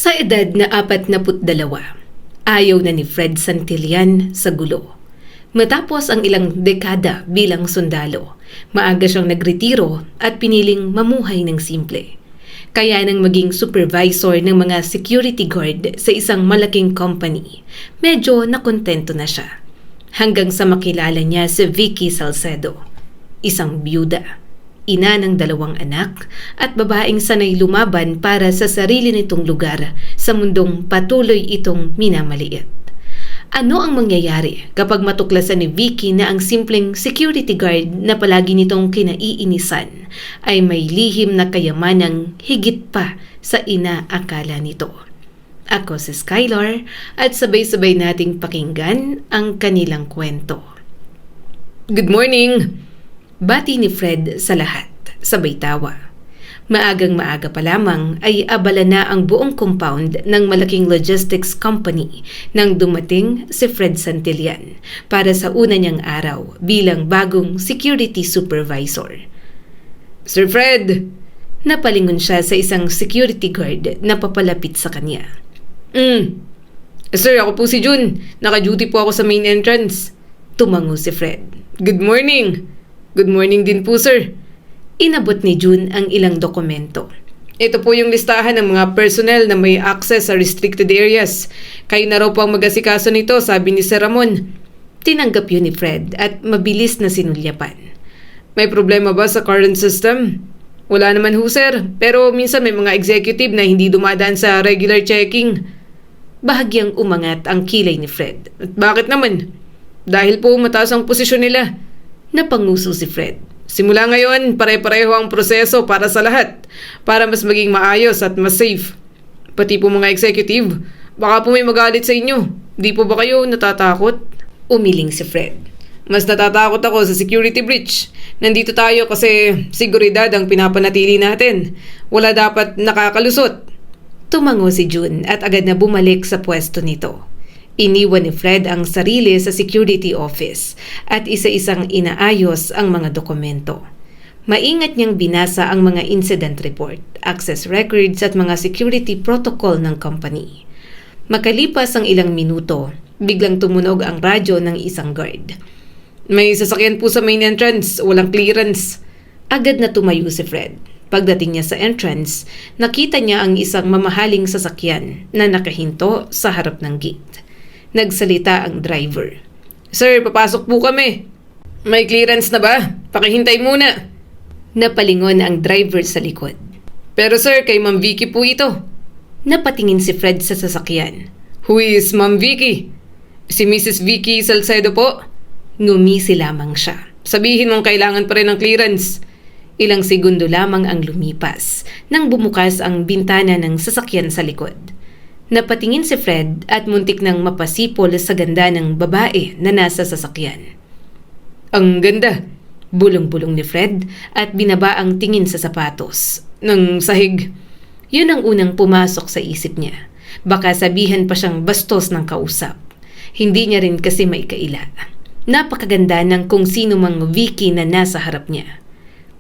Sa edad na 42, ayaw na ni Fred Santillan sa gulo. Matapos ang ilang dekada bilang sundalo, maaga siyang nagretiro at piniling mamuhay ng simple. Kaya nang maging supervisor ng mga security guard sa isang malaking company, medyo nakontento na siya. Hanggang sa makilala niya si Vicky Salcedo, isang byuda, ina ng 2 anak at babaeng sanay lumaban para sa sarili nitong lugar sa mundong patuloy itong minamaliit. Ano ang mangyayari kapag matuklasan ni Vicky na ang simpleng security guard na palagi nitong kinaiinisan ay may lihim na kayamanang higit pa sa inaakala nito? Ako si Skylar at sabay-sabay nating pakinggan ang kanilang kwento. Good morning! Bati ni Fred sa lahat, sabay tawa. Maagang-maaga pa lamang ay abala na ang buong compound ng malaking logistics company nang dumating si Fred Santillan para sa una niyang araw bilang bagong security supervisor. Sir Fred! Napalingon siya sa isang security guard na papalapit sa kanya. Sir, ako po si Jun. Naka-duty po ako sa main entrance. Tumango si Fred. Good morning! Good morning din po, sir. Inabot ni Jun ang ilang dokumento. Ito po yung listahan ng mga personnel na may access sa restricted areas. Kayo na raw po ang mag-asikaso nito, sabi ni Sir Ramon. Tinanggap yun ni Fred at mabilis na sinulyapan. May problema ba sa current system? Wala naman ho, sir. Pero minsan may mga executive na hindi dumadaan sa regular checking. Bahagyang umangat ang kilay ni Fred. At bakit naman? Dahil po mataas ang posisyon nila. Napanguso si Fred. Simula ngayon, pare-pareho ang proseso para sa lahat, para mas maging maayos at mas safe. Pati po mga executive, baka po may magalit sa inyo. Di po ba kayo natatakot? Umiling si Fred. Mas natatakot ako sa security breach. Nandito tayo kasi seguridad ang pinapanatili natin. Wala dapat nakakalusot. Tumango si June at agad na bumalik sa pwesto nito. Iniwan ni Fred ang sarili sa security office at isa-isang inaayos ang mga dokumento. Maingat niyang binasa ang mga incident report, access records at mga security protocol ng company. Makalipas ang ilang minuto, biglang tumunog ang radyo ng isang guard. May sasakyan po sa main entrance, walang clearance. Agad na tumayo si Fred. Pagdating niya sa entrance, nakita niya ang isang mamahaling sasakyan na nakahinto sa harap ng gate. Nagsalita ang driver. Sir, papasok po kami. May clearance na ba? Pakihintay muna. Napalingon ang driver sa likod. Pero sir, kay Ma'am Vicky po ito. Napatingin si Fred sa sasakyan. Who is Ma'am Vicky? Si Mrs. Vicky Salcedo po. Ngumisi lamang siya. Sabihin mong kailangan pa rin ng clearance. Ilang segundo lamang ang lumipas nang bumukas ang bintana ng sasakyan sa likod. Napatingin si Fred at muntik nang mapasipol sa ganda ng babae na nasa sasakyan. Ang ganda! Bulong-bulong ni Fred at binaba ang tingin sa sapatos. Ng sahig. Yun ang unang pumasok sa isip niya. Baka sabihan pa siyang bastos ng kausap. Hindi niya rin kasi maikaila. Napakaganda ng kung sino mang Vicky na nasa harap niya.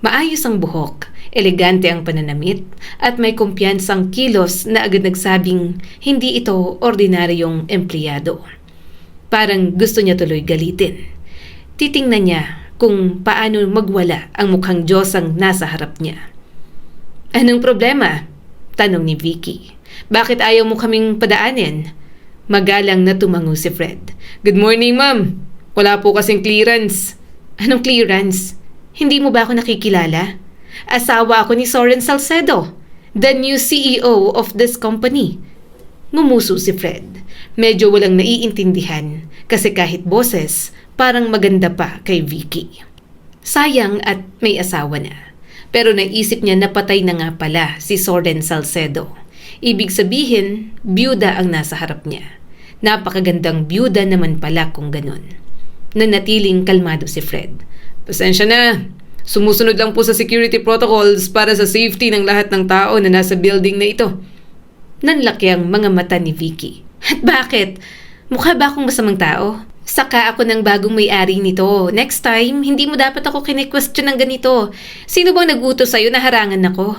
Maayos ang buhok, elegante ang pananamit, at may kumpiyansang kilos na agad nagsabing hindi ito ordinaryong empleyado. Parang gusto niya tuloy galitin. Titingnan niya kung paano magwala ang mukhang Diyosang nasa harap niya. Anong problema? Tanong ni Vicky. Bakit ayaw mo kaming padaanin? Magalang na tumango si Fred. Good morning, ma'am. Wala po kasing clearance. Anong clearance? Hindi mo ba ako nakikilala? Asawa ako ni Soren Salcedo, the new CEO of this company. Ngumuso si Fred. Medyo walang naiintindihan kasi kahit boses, parang maganda pa kay Vicky. Sayang at may asawa na. Pero naisip niya na patay na nga pala si Soren Salcedo. Ibig sabihin, byuda ang nasa harap niya. Napakagandang byuda naman pala kung ganun. Nanatiling kalmado si Fred. Pasensya na. Sumusunod lang po sa security protocols para sa safety ng lahat ng tao na nasa building na ito. Nanlaki ang mga mata ni Vicky. At bakit? Mukha ba akong masamang tao? Saka ako ng bagong may-ari nito. Next time, hindi mo dapat ako kine-question ng ganito. Sino bang nag-utos sa'yo na harangan ako?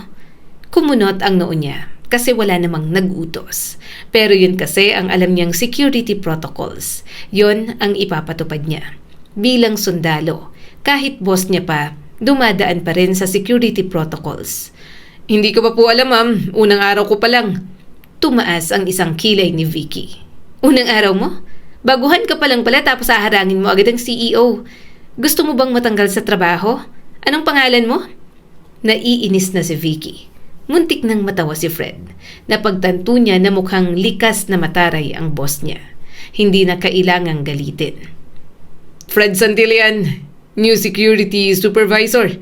Kumunot ang noo niya. kasi wala namang nag-utos. Pero yun kasi ang alam niyang security protocols. Yun ang ipapatupad niya. Bilang sundalo, kahit boss niya pa, dumadaan pa rin sa security protocols. Hindi ko pa po alam, ma'am. Unang araw ko pa lang. Tumaas ang isang kilay ni Vicky. Unang araw mo? Baguhan ka pa lang pala tapos haharangin mo agad ang CEO. Gusto mo bang matanggal sa trabaho? Anong pangalan mo? Naiinis na si Vicky. Muntik nang matawa si Fred. Napagtanto niya na mukhang likas na mataray ang boss niya. Hindi na kailangang galitin. Fred Santillan, new security supervisor.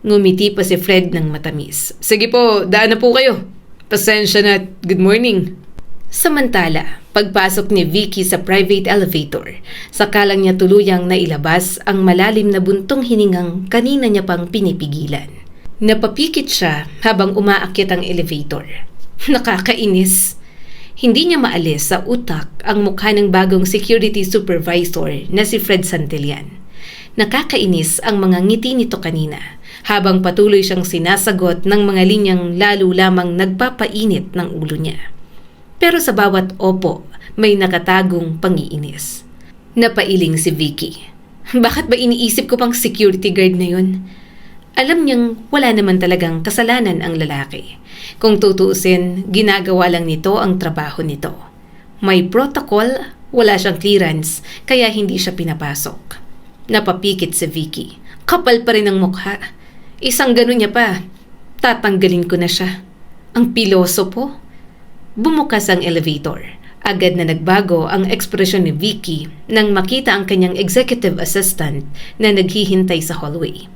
Ngumiti pa si Fred ng matamis. Sige po, daan na po kayo. Pasensya na at good morning. Samantala, pagpasok ni Vicky sa private elevator, saka lang niya tuluyang nailabas ang malalim na buntong hiningang kanina niya pang pinipigilan. Napapikit siya habang umaakyat ang elevator. Nakakainis. Hindi niya maalis sa utak ang mukha ng bagong security supervisor na si Fred Santillan. Nakakainis ang mga ngiti nito kanina habang patuloy siyang sinasagot ng mga linyang lalo lamang nagpapainit ng ulo niya. Pero sa bawat opo, may nakatagong pangiinis. Napailing si Vicky. Bakit ba iniisip ko pang security guard na yun? Alam niyang wala naman talagang kasalanan ang lalaki. Kung tutuusin, ginagawa lang nito ang trabaho nito. May protocol, wala siyang clearance, kaya hindi siya pinapasok. Napapikit si Vicky. Kapal pa rin ang mukha. Isang ganun niya pa. Tatanggalin ko na siya. Ang piloso po. Bumukas ang elevator. Agad na nagbago ang ekspresyon ni Vicky nang makita ang kanyang executive assistant na naghihintay sa hallway.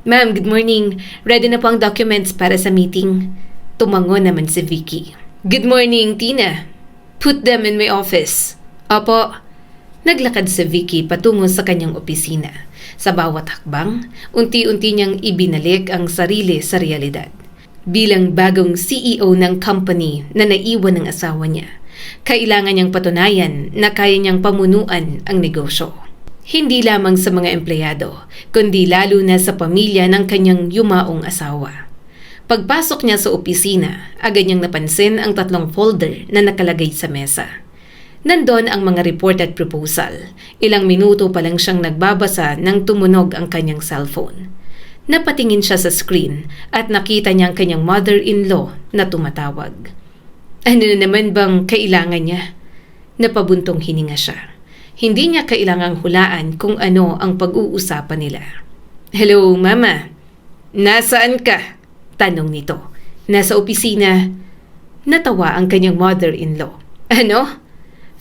Ma'am, good morning. Ready na po ang documents para sa meeting. Tumango naman si Vicky. Good morning, Tina. Put them in my office. Opo. Naglakad si Vicky patungo sa kanyang opisina. Sa bawat hakbang, unti-unti niyang ibinalik ang sarili sa realidad. Bilang bagong CEO ng company na naiwan ng asawa niya, kailangan niyang patunayan na kaya niyang pamunuan ang negosyo. Hindi lamang sa mga empleyado, kundi lalo na sa pamilya ng kanyang yumaong asawa. Pagpasok niya sa opisina, agad niyang napansin ang 3 folder na nakalagay sa mesa. Nandun ang mga report at proposal. Ilang minuto pa lang siyang nagbabasa nang tumunog ang kanyang cellphone. Napatingin siya sa screen at nakita niya ang kanyang mother-in-law na tumatawag. Ano na naman bang kailangan niya? Napabuntong hininga siya. Hindi niya kailangang hulaan kung ano ang pag-uusapan nila. Hello, Mama. Nasaan ka? Tanong nito. Nasa opisina. Natawa ang kanyang mother-in-law. Ano?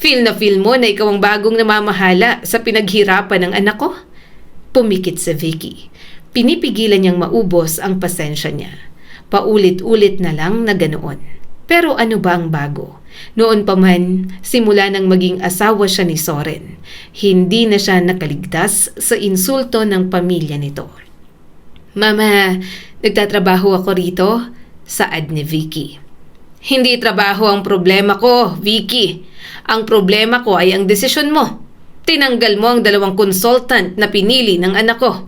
Feel na feel mo na ikaw ang bagong namamahala sa pinaghirapan ng anak ko? Pumikit si Vicky. Pinipigilan niyang maubos ang pasensya niya. Paulit-ulit na lang na ganoon. Pero ano ba ang bago? Noon pa man, simula nang maging asawa siya ni Soren, hindi na siya nakaligtas sa insulto ng pamilya nito. Mama, nagtatrabaho ako rito, saad ni Vicky. Hindi trabaho ang problema ko, Vicky. Ang problema ko ay ang desisyon mo. Tinanggal mo ang 2 consultant na pinili ng anak ko.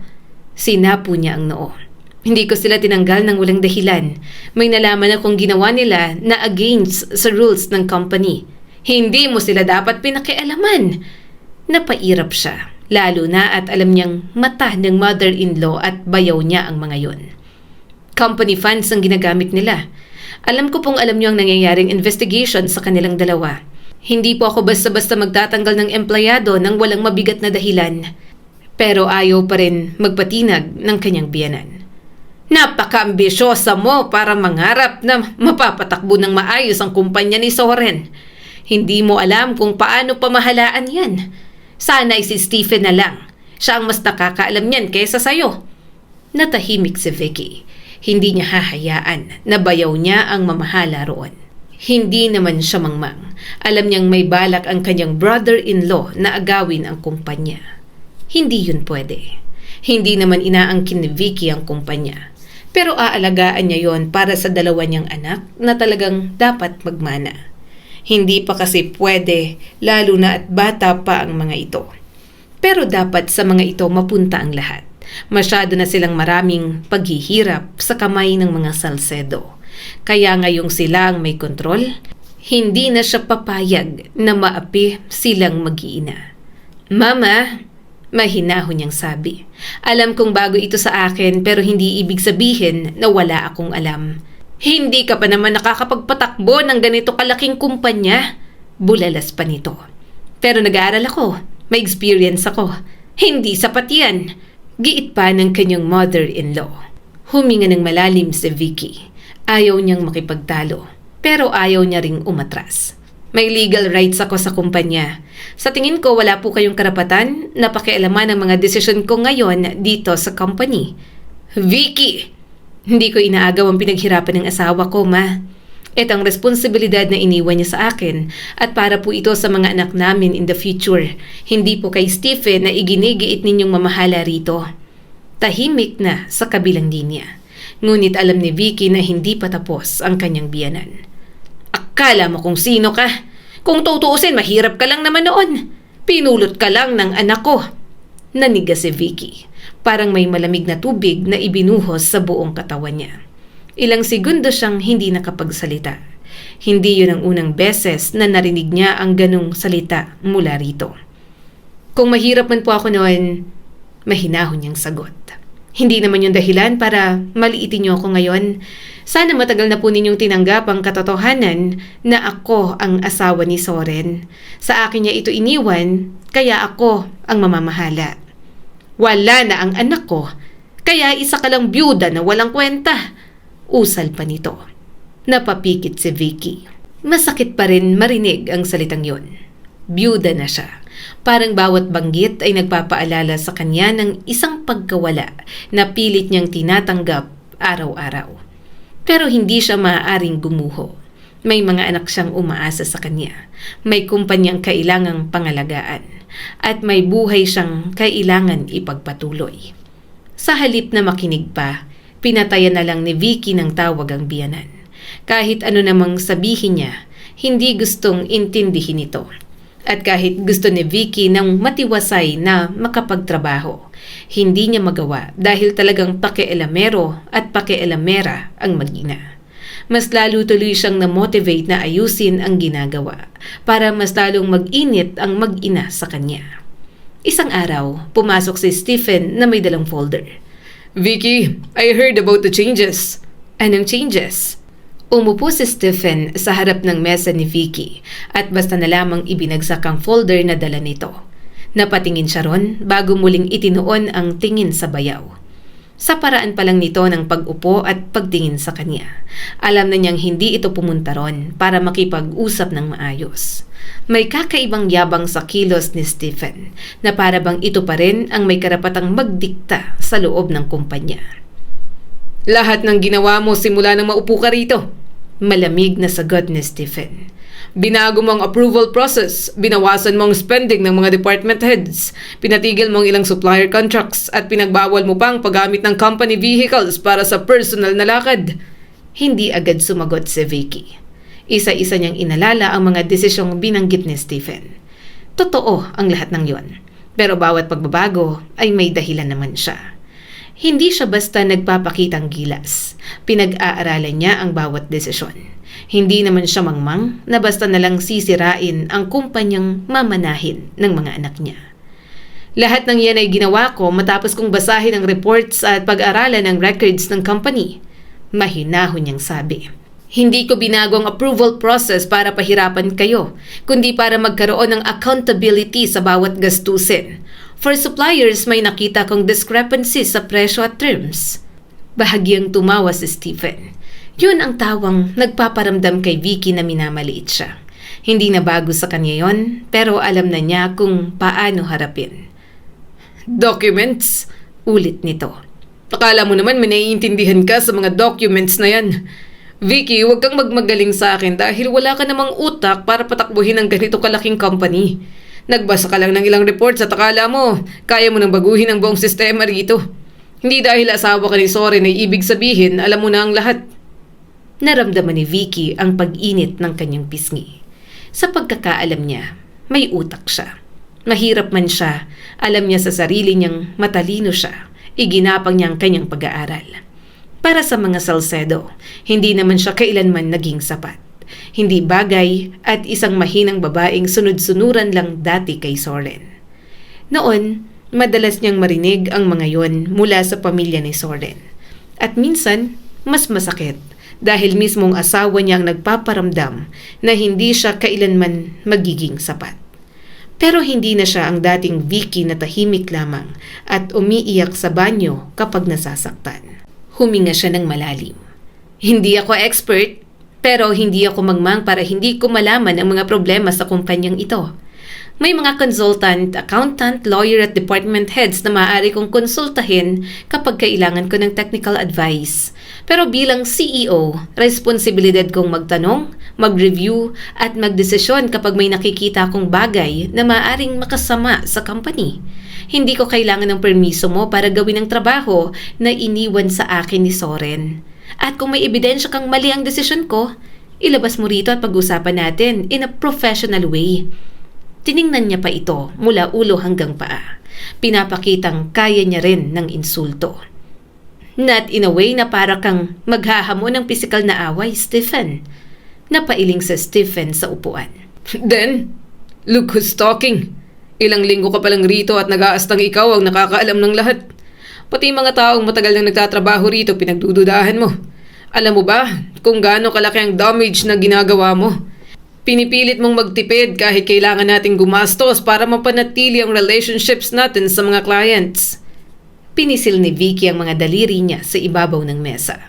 Sinapo niya ang noo. Hindi ko sila tinanggal ng walang dahilan. May nalaman akong ginawa nila na against sa rules ng company. Hindi mo sila dapat pinakialaman. Napairap siya, lalo na at alam niyang mata ng mother-in-law at bayaw niya ang mga yon. Company funds ang ginagamit nila. Alam ko pong alam niyo ang nangyayaring investigation sa kanilang dalawa. Hindi po ako basta-basta magtatanggal ng empleyado ng walang mabigat na dahilan. Pero ayaw pa rin magpatinag ng kanyang biyanan. Napaka-ambisyosa mo para mangarap na mapapatakbo ng maayos ang kumpanya ni Soren. Hindi mo alam kung paano pamahalaan yan. Sana ay si Stephen na lang. Siya ang mas nakakaalam niyan kaysa sayo. Natahimik si Vicky. Hindi niya hahayaan na bayaw niya ang mamahala roon. Hindi naman siya mangmang. Alam niyang may balak ang kanyang brother-in-law na agawin ang kumpanya. Hindi yun pwede. Hindi naman inaangkin ni Vicky ang kumpanya. Pero aalagaan niya yon para sa 2 niyang anak na talagang dapat magmana. Hindi pa kasi pwede, lalo na at bata pa ang mga ito. Pero dapat sa mga ito mapunta ang lahat. Masyado na silang maraming paghihirap sa kamay ng mga Salcedo. Kaya ngayong sila ang may kontrol, hindi na siya papayag na maapi silang mag-iina. Mama, mahinahon niyang sabi. Alam kong bago ito sa akin pero hindi ibig sabihin na wala akong alam. Hindi ka pa naman nakakapagpatakbo ng ganito kalaking kumpanya. Bulalas pa nito. Pero nag-aaral ako. May experience ako. Hindi sapat yan. Giit pa ng kanyang mother-in-law. Huminga ng malalim si Vicky. Ayaw niyang makipagtalo. Pero ayaw niya ring umatras. May legal rights ako sa kumpanya. Sa tingin ko wala po kayong karapatan na pakialaman ang mga desisyon ko ngayon dito sa company. Vicky! Hindi ko inaagaw ang pinaghirapan ng asawa ko, ma. Ito ang responsibilidad na iniwan niya sa akin at para po ito sa mga anak namin in the future. Hindi po kay Stephen na iginigiit ninyong mamahala rito. Tahimik na sa kabilang linya. Ngunit alam ni Vicky na hindi pa tapos ang kanyang biyanan. Akala mo kung sino ka? Kung tutuusin, mahirap ka lang naman noon. Pinulot ka lang ng anak ko. Naniga si Vicky. Parang may malamig na tubig na ibinuhos sa buong katawan niya. Ilang segundo siyang hindi nakapagsalita. Hindi yun ang unang beses na narinig niya ang ganong salita mula rito. Kung mahirap man po ako noon, mahinahon niyang sagot. Hindi naman yung dahilan para maliitin niyo ako ngayon. Sana matagal na po ninyong tinanggap ang katotohanan na ako ang asawa ni Soren. Sa akin niya ito iniwan, kaya ako ang mamamahala. Wala na ang anak ko, kaya isa ka lang byuda na walang kwenta. Usal pa nito. Napapikit si Vicky. Masakit pa rin marinig ang salitang yon. Byuda na siya. Parang bawat banggit ay nagpapaalala sa kanya ng isang pagkawala na pilit niyang tinatanggap araw-araw. Pero hindi siya maaaring gumuho. May mga anak siyang umaasa sa kanya. May kumpanyang kailangang pangalagaan. At may buhay siyang kailangan ipagpatuloy. Sa halip na makinig pa, pinatayan na lang ni Vicky ng tawag ang biyanan. Kahit ano namang sabihin niya, hindi gustong intindihin ito. At kahit gusto ni Vicky ng matiwasay na makapagtrabaho, hindi niya magawa dahil talagang pakialamero at pakialamera ang mag-ina. Mas lalo tuloy siyang na-motivate na ayusin ang ginagawa para mas lalong mag-init ang mag-ina sa kanya. Isang araw, pumasok si Stephen na may dalang folder. Vicky, I heard about the changes. Anong changes? Umupo si Stephen sa harap ng mesa ni Vicky at basta na lamang ibinagsak ang folder na dala nito. Napatingin siya ron bago muling itinuon ang tingin sa bayaw. Sa paraan pa lang nito ng pag-upo at pagtingin sa kanya, alam na niyang hindi ito pumunta ron para makipag-usap ng maayos. May kakaibang yabang sa kilos ni Stephen na para bang ito pa rin ang may karapatang magdikta sa loob ng kumpanya. Lahat ng ginawa mo simula nang maupo ka rito. Malamig na sagot ni Stephen. Binago mo ang approval process, binawasan mo ang spending ng mga department heads, pinatigil mo ang ilang supplier contracts at pinagbawal mo pang paggamit ng company vehicles para sa personal na lakad. Hindi agad sumagot si Vicky. Isa-isa niyang inalala ang mga desisyong binanggit ni Stephen. Totoo ang lahat ng yon, pero bawat pagbabago ay may dahilan naman siya. Hindi siya basta nagpapakitang gilas. Pinag-aaralan niya ang bawat desisyon. Hindi naman siya mangmang na basta nalang sisirain ang kumpanyang mamanahin ng mga anak niya. Lahat ng yan ay ginawa ko matapos kong basahin ang reports at pag-aralan ang records ng company. Mahinahon niyang sabi. Hindi ko binago ang approval process para pahirapan kayo, kundi para magkaroon ng accountability sa bawat gastusin. For suppliers, may nakita kong discrepancy sa presyo at terms. Bahagyang tumawa si Stephen. Yun ang tawang nagpaparamdam kay Vicky na minamaliit siya. Hindi na bago sa kanya yon, pero alam na niya kung paano harapin. Documents? Ulit nito. Akala mo naman may naiintindihan ka sa mga documents na yan. Vicky, huwag kang magmagaling sa akin dahil wala ka namang utak para patakbuhin ang ganito kalaking company. Nagbasa ka lang ng ilang reports at akala mo, kaya mo nang baguhin ang buong sistema rito. Hindi dahil asawa ka ni Soren ay ibig sabihin, alam mo na ang lahat. Naramdaman ni Vicky ang pag-init ng kanyang pisngi. Sa pagkakaalam niya, may utak siya. Mahirap man siya, alam niya sa sarili niyang matalino siya. Iginapang niya ang kanyang pag-aaral. Para sa mga Salcedo, hindi naman siya kailanman naging sapat. Hindi bagay at isang mahinang babaeng sunod-sunuran lang dati kay Soren. Noon, madalas niyang marinig ang mga yon mula sa pamilya ni Soren. At minsan, mas masakit dahil mismong asawa niya ang nagpaparamdam na hindi siya kailanman magiging sapat. Pero hindi na siya ang dating Vicky na tahimik lamang at umiiyak sa banyo kapag nasasaktan. Huminga siya ng malalim. Hindi ako expert, pero hindi ako mangmang para hindi ko malaman ang mga problema sa kumpanyang ito. May mga consultant, accountant, lawyer at department heads na maaari kong konsultahin kapag kailangan ko ng technical advice. Pero bilang CEO, responsibilidad kong magtanong, mag-review at magdesisyon kapag may nakikita akong bagay na maaaring makasama sa company. Hindi ko kailangan ng permiso mo para gawin ang trabaho na iniwan sa akin ni Soren. At kung may ebidensya kang mali ang desisyon ko, ilabas mo rito at pag-usapan natin in a professional way. Tiningnan niya pa ito mula ulo hanggang paa. Pinapakitang kaya niya rin ng insulto. Not in a way na para kang maghahamon ng pisikal na away, Stephen. Napailing sa Stephen sa upuan. Then, look who's talking. Ilang linggo ka palang rito at nag-aastang ikaw ang nakakaalam ng lahat. Pati mga taong matagal nang nagtatrabaho rito pinagdududahan mo. Alam mo ba kung gaano kalaki ang damage na ginagawa mo? Pinipilit mong magtipid kahit kailangan nating gumastos para mapanatili ang relationships natin sa mga clients. Pinisil ni Vicky ang mga daliri niya sa ibabaw ng mesa.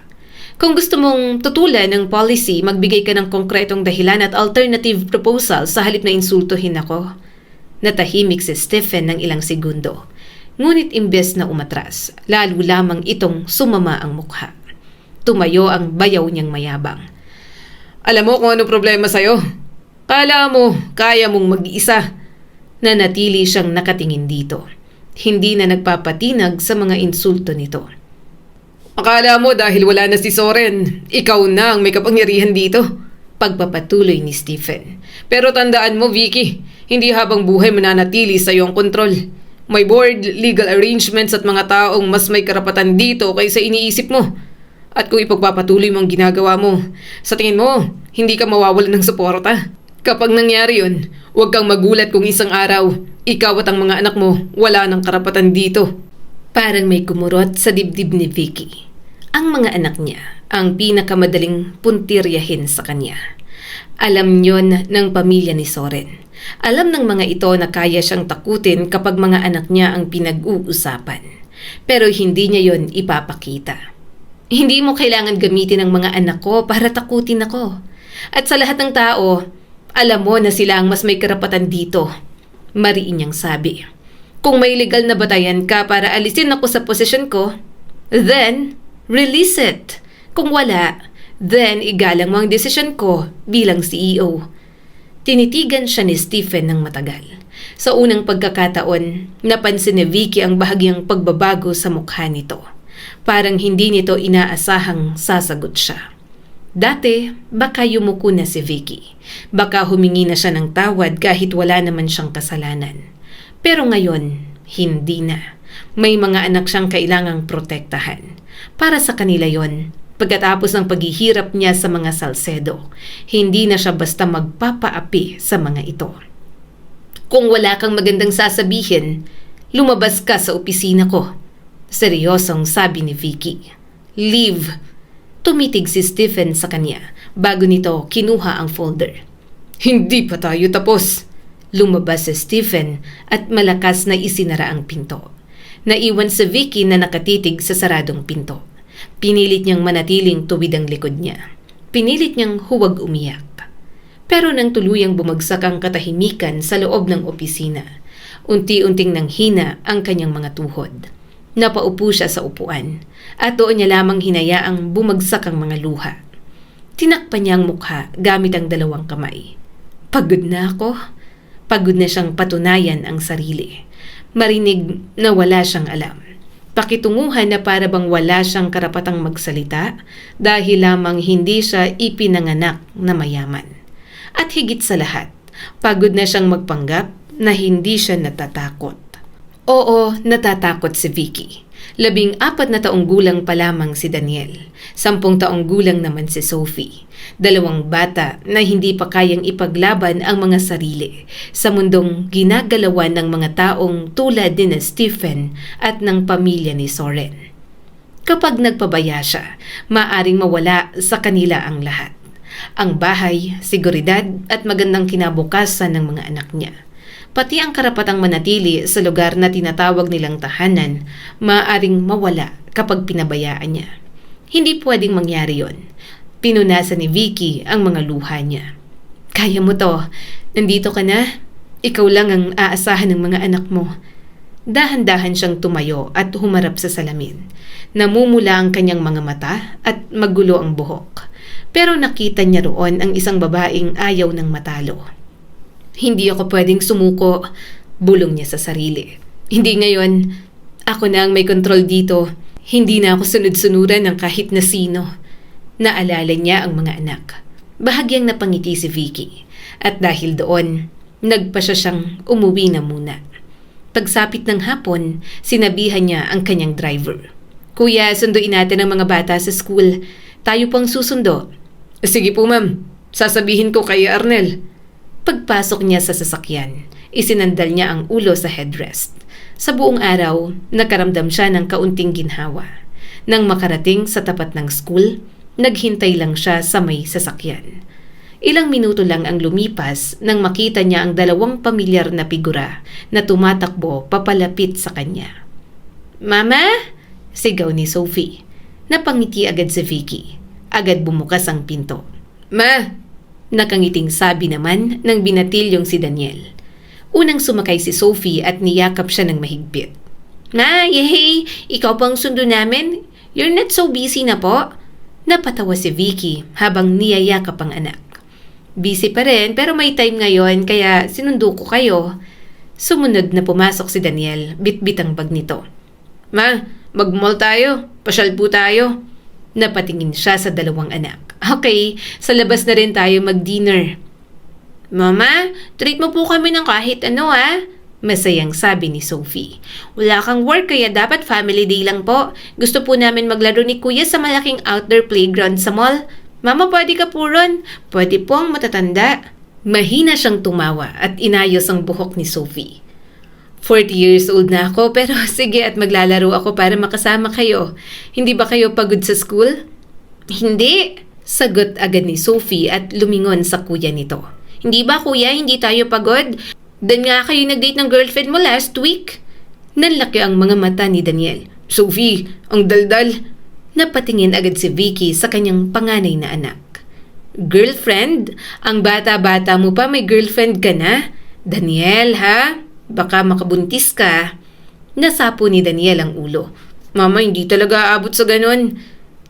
Kung gusto mong tutulan ng policy, magbigay ka ng konkretong dahilan at alternative proposal sa halip na insultuhin ako. Natahimik si Stephen ng ilang segundo. Ngunit imbes na umatras, lalo lamang itong sumama ang mukha. Tumayo ang bayaw niyang mayabang. Alam mo kung ano problema sa'yo? Kala mo, kaya mong mag-isa. Nanatili siyang nakatingin dito. Hindi na nagpapatinag sa mga insulto nito. Akala mo dahil wala na si Soren, ikaw na ang may kapangyarihan dito. Pagpapatuloy ni Stephen. Pero tandaan mo, Vicky, hindi habang buhay mananatili sa iyong kontrol. May board, legal arrangements at mga taong mas may karapatan dito kaysa iniisip mo. At kung ipagpapatuloy mo ang ginagawa mo, sa tingin mo, hindi ka mawawalan ng suporta. Kapag nangyari yun, huwag kang magulat kung isang araw, ikaw at ang mga anak mo wala ng karapatan dito. Parang may kumurot sa dibdib ni Vicky. Ang mga anak niya ang pinakamadaling puntiryahin sa kanya. Alam yon ng pamilya ni Soren. Alam ng mga ito na kaya siyang takutin kapag mga anak niya ang pinag-uusapan. Pero hindi niya yon ipapakita. Hindi mo kailangan gamitin ang mga anak ko para takutin ako. At sa lahat ng tao, alam mo na sila ang mas may karapatan dito. Mariin niyang sabi. Kung may legal na batayan ka para alisin ako sa posisyon ko, then release it. Kung wala, then igalang mo ang desisyon ko bilang CEO. Tinitigan siya ni Stephen ng matagal. Sa unang pagkakataon, napansin ni Vicky ang bahagyang pagbabago sa mukha nito. Parang hindi nito inaasahang sasagot siya. Dati, baka yumuko na si Vicky. Baka humingi na siya ng tawad kahit wala naman siyang kasalanan. Pero ngayon, hindi na. May mga anak siyang kailangang protektahan. Para sa kanila yon. Pagkatapos ng paghihirap niya sa mga Salcedo, hindi na siya basta magpapaapi sa mga ito. Kung wala kang magandang sasabihin, lumabas ka sa opisina ko. Seryosong sabi ni Vicky. Leave. Tumitig si Stephen sa kanya bago nito kinuha ang folder. Hindi pa tayo tapos. Lumabas si Stephen at malakas na isinara ang pinto. Naiwan si Vicky na nakatitig sa saradong pinto. Pinilit niyang manatiling tuwid ang likod niya. Pinilit niyang huwag umiyak. Pero nang tuluyang bumagsak ang katahimikan sa loob ng opisina, unti-unting nanghina ang kanyang mga tuhod. Napaupo siya sa upuan at doon niya lamang hinayaang bumagsak ang mga luha. Tinakpan niya ang mukha gamit ang dalawang kamay. Pagod na ako. Pagod na siyang patunayan ang sarili. Marinig na wala siyang alam. Pakitunguhan na para bang wala siyang karapatang magsalita dahil lamang hindi siya ipinanganak na mayaman. At higit sa lahat, pagod na siyang magpanggap na hindi siya natatakot. Oo, natatakot si Vicky. 14 na taong gulang pa lamang si Daniel. 10 taong gulang naman si Sophie. 2 bata na hindi pa kayang ipaglaban ang mga sarili sa mundong ginagalawan ng mga taong tulad ni Stephen at ng pamilya ni Soren. Kapag nagpabaya siya, maaring mawala sa kanila ang lahat. Ang bahay, seguridad at magandang kinabukasan ng mga anak niya. Pati ang karapatang manatili sa lugar na tinatawag nilang tahanan, maaaring mawala kapag pinabayaan niya. Hindi pwedeng mangyari yon. Pinunasan ni Vicky ang mga luha niya. Kaya mo to. Nandito ka na. Ikaw lang ang aasahan ng mga anak mo. Dahan-dahan siyang tumayo at humarap sa salamin. Namumula ang kanyang mga mata at magulo ang buhok. Pero nakita niya roon ang isang babaeng ayaw ng matalo. Hindi ako pwedeng sumuko, bulong niya sa sarili. Hindi ngayon, ako na ang may kontrol dito. Hindi na ako sunod-sunuran ng kahit na sino. Naalala niya ang mga anak. Bahagyang napangiti si Vicky. At dahil doon, nagpa siyang umuwi na muna. Pagsapit ng hapon, sinabihan niya ang kanyang driver. Kuya, sunduin natin ang mga bata sa school. Tayo pang susundo. Sige po ma'am, sasabihin ko kay Arnel. Pagpasok niya sa sasakyan, isinandal niya ang ulo sa headrest. Sa buong araw, nakaramdam siya ng kaunting ginhawa. Nang makarating sa tapat ng school, naghintay lang siya sa may sasakyan. Ilang minuto lang ang lumipas nang makita niya ang 2 pamilyar na figura na tumatakbo papalapit sa kanya. Mama? Sigaw ni Sophie. Napangiti agad si Vicky. Agad bumukas ang pinto. Ma! Nakangiting sabi naman ng binatilyong si Daniel. Unang sumakay si Sophie at niyakap siya ng mahigpit. Ma, yehey! Ikaw pang sundo namin? You're not so busy na po? Napatawa si Vicky habang niyayakap ang anak. Busy pa rin pero may time ngayon kaya sinundo ko kayo. Sumunod na pumasok si Daniel, bitbit ang bag nito. Ma, mag-mall tayo. Pasyal po tayo. Napatingin siya sa 2 anak. Okay, sa labas na rin tayo mag-dinner. Mama, treat mo po kami ng kahit ano Masayang sabi ni Sophie. Wala kang work kaya dapat family day lang po. Gusto po namin maglaro ni Kuya sa malaking outdoor playground sa mall. Mama, pwede ka po ron. Pwede po ang matatanda. Mahina siyang tumawa at inayos ang buhok ni Sophie. 40 years old na ako pero sige at maglalaro ako para makasama kayo. Hindi ba kayo pagod sa school? Hindi. Sagot agad ni Sophie at lumingon sa kuya nito. Hindi ba kuya, hindi tayo pagod? Dan nga kayo nag-date ng girlfriend mo last week. Nanlaki ang mga mata ni Daniel. Sophie, ang daldal. Napatingin agad si Vicky sa kanyang panganay na anak. Girlfriend? Ang bata-bata mo pa may girlfriend ka na? Daniel ha? Baka makabuntis ka. Nasapo ni Daniel ang ulo. Mama, hindi talaga aabot sa ganon.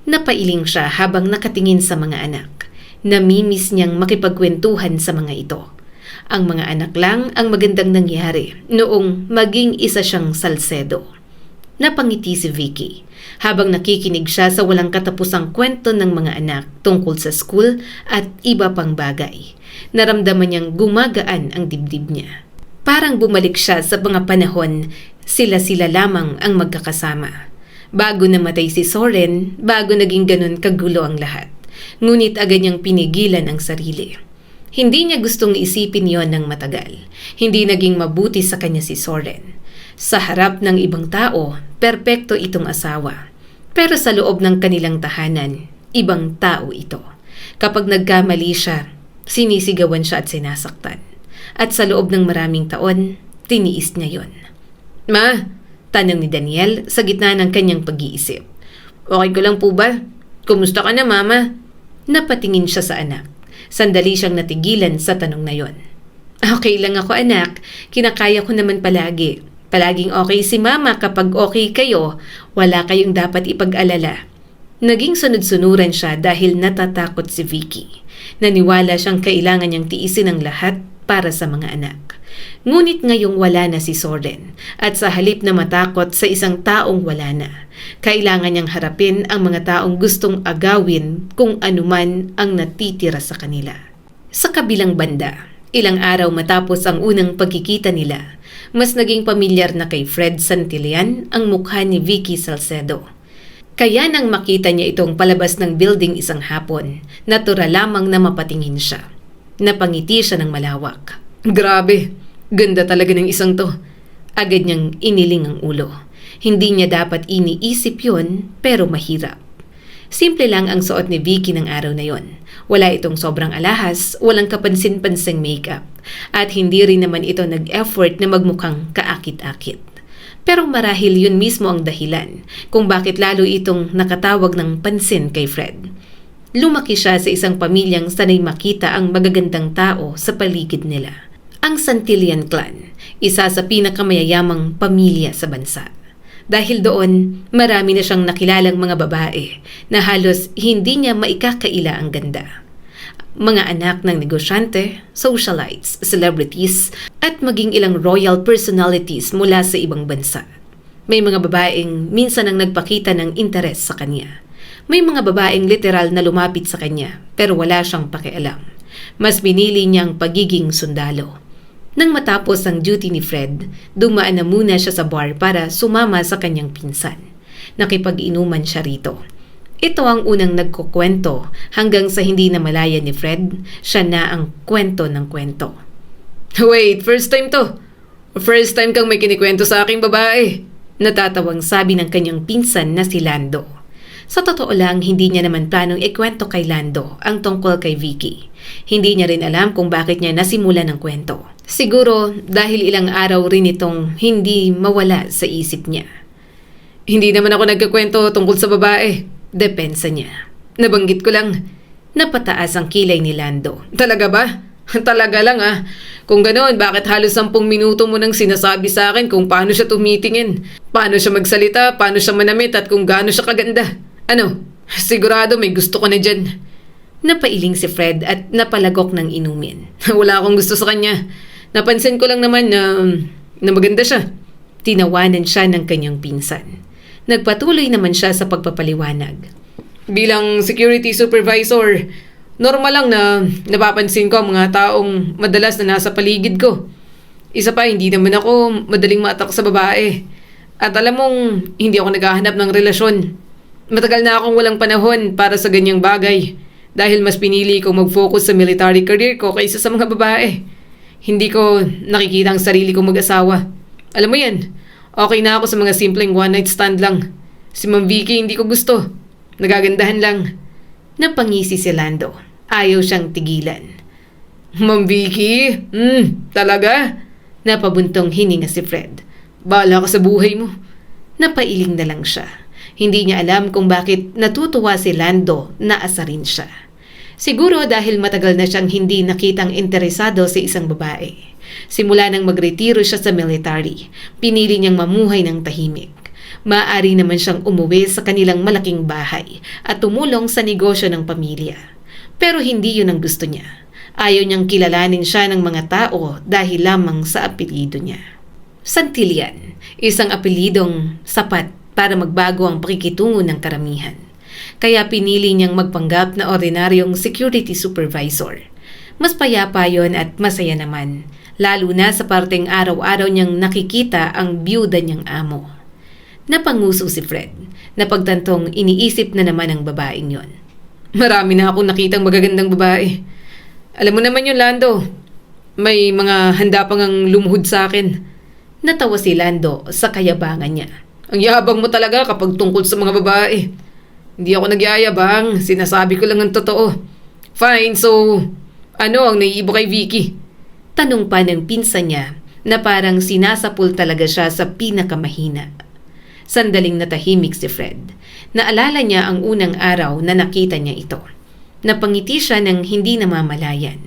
Napailing siya habang nakatingin sa mga anak. Namimiss niyang makipagkwentuhan sa mga ito. Ang mga anak lang ang magandang nangyari noong maging isa siyang salsedo. Napangiti si Vicky habang nakikinig siya sa walang katapusang kwento ng mga anak tungkol sa school at iba pang bagay. Naramdaman niyang gumagaan ang dibdib niya. Parang bumalik siya sa mga panahon, sila-sila lamang ang magkakasama. Bago namatay si Soren, bago naging ganun kagulo ang lahat. Ngunit agad niyang pinigilan ang sarili. Hindi niya gustong isipin yon ng matagal. Hindi naging mabuti sa kanya si Soren. Sa harap ng ibang tao, perpekto itong asawa. Pero sa loob ng kanilang tahanan, ibang tao ito. Kapag nagkamali siya, sinisigawan siya at sinasaktan. At sa loob ng maraming taon, tiniis niya yon. Ma, tanong ni Daniel sa gitna ng kanyang pag-iisip. Okay ko lang po ba? Kumusta ka na, Mama? Napatingin siya sa anak. Sandali siyang natigilan sa tanong na yon. Okay lang ako, anak. Kinakaya ko naman palagi. Palaging okay si Mama kapag okay kayo. Wala kayong dapat ipag-alala. Naging sunod-sunuran siya dahil natatakot si Vicky. Naniwala siyang kailangan niyang tiisin ang lahat para sa mga anak. Ngunit ngayong wala na si Soren at sa halip na matakot sa isang taong wala na, kailangan niyang harapin ang mga taong gustong agawin kung anuman ang natitira sa kanila. Sa kabilang banda, Ilang araw matapos ang unang pagkikita nila, mas naging pamilyar na kay Fred Santillan ang mukha ni Vicky Salcedo. Kaya nang makita niya itong palabas ng building isang hapon, natural lamang na mapatingin siya. Napangiti siya ng malawak. Grabe, ganda talaga ng isang to. Agad niyang iniling ang ulo. Hindi niya dapat iniisip yun, pero mahirap. Simple lang ang suot ni Vicky ng araw na yon. Wala itong sobrang alahas, walang kapansin-pansing makeup, at hindi rin naman ito nag-effort na magmukhang kaakit-akit. Pero marahil yun mismo ang dahilan kung bakit lalo itong nakatawag ng pansin kay Fred. Lumaki siya sa isang pamilyang sanay makita ang magagandang tao sa paligid nila. Ang Santillan clan, isa sa pinakamayayamang pamilya sa bansa. Dahil doon, marami na siyang nakilalang mga babae na halos hindi niya maikakaila ang ganda. Mga anak ng negosyante, socialites, celebrities, at maging ilang royal personalities mula sa ibang bansa. May mga babaeng minsan ang nagpakita ng interes sa kanya. May mga babaeng literal na lumapit sa kanya pero wala siyang pakialam. Mas pinili niyang pagiging sundalo. Nang matapos ang duty ni Fred, dumaan na muna siya sa bar para sumama sa kanyang pinsan. Nakipag-inuman siya rito. Ito ang unang nagkukwento hanggang sa hindi na malaya ni Fred, siya na ang kwento ng kwento. Wait, first time to. First time kang may kinikwento sa aking babae. Natatawang sabi ng kanyang pinsan na si Lando. Sa totoo lang, hindi niya naman planong ikwento kay Lando ang tungkol kay Vicky. Hindi niya rin alam kung bakit niya nasimulan ng kwento. Siguro dahil ilang araw rin itong hindi mawala sa isip niya. Hindi naman ako nagkakwento tungkol sa babae. Depensa niya. Nabanggit ko lang. Napataas ang kilay ni Lando. Talaga ba? Talaga lang ah. Kung ganoon, bakit halos 10 minuto mo nang sinasabi sa akin kung paano siya tumitingin, paano siya magsalita, paano siya manamit at kung gaano siya kaganda? Ano? Sigurado may gusto ko na dyan. Napailing si Fred at napalagok ng inumin. Wala akong gusto sa kanya. Napansin ko lang naman na maganda siya. Tinawanan siya ng kanyang pinsan. Nagpatuloy naman siya sa pagpapaliwanag. Bilang security supervisor, normal lang na napapansin ko ang mga taong madalas na nasa paligid ko. Isa pa, hindi naman ako madaling ma-attack sa babae. At alam mong, hindi ako naghahanap ng relasyon. Matagal na akong walang panahon para sa ganyang bagay dahil mas pinili kong mag-focus sa military career ko kaysa sa mga babae. Hindi ko nakikita ang sarili kong mag-asawa. Alam mo yan, okay na ako sa mga simpleng one-night stand lang. Si Ma'am Vicky hindi ko gusto. Nagagandahan lang. Napangisi si Lando. Ayaw siyang tigilan. Ma'am Vicky? Talaga? Napabuntong hininga si Fred. Bahala ka sa buhay mo. Napailing na lang siya. Hindi niya alam kung bakit natutuwa si Lando na asarin siya. Siguro dahil matagal na siyang hindi nakitang interesado sa isang babae. Simula nang magretiro siya sa military, pinili niyang mamuhay ng tahimik. Maaari naman siyang umuwi sa kanilang malaking bahay at tumulong sa negosyo ng pamilya. Pero hindi yun ang gusto niya. Ayaw niyang kilalanin siya ng mga tao dahil lamang sa apelyido niya. Santillan, isang apelyidong sapat para magbago ang pakikitungo ng karamihan. Kaya pinili niyang magpanggap na ordinaryong security supervisor. Mas payapa yon at masaya naman, lalo na sa parteng araw-araw niyang nakikita ang byuda niyang amo. Napanguso si Fred, na pagtantong iniisip na naman ang babaeng yon. Marami na akong nakitang magagandang babae. Alam mo naman yun, Lando. May mga handa pang ang lumuhod sa akin. Natawa si Lando sa kayabangan niya. Ang yabang mo talaga kapag tungkol sa mga babae. Hindi ako nagyayabang, sinasabi ko lang ang totoo. Fine, so ano ang naiiba kay Vicky? Tanong pa ng pinsan niya na parang sinasapul talaga siya sa pinakamahina. Sandaling natahimik si Fred. Naalala niya ang unang araw na nakita niya ito. Napangiti siya ng hindi namamalayan.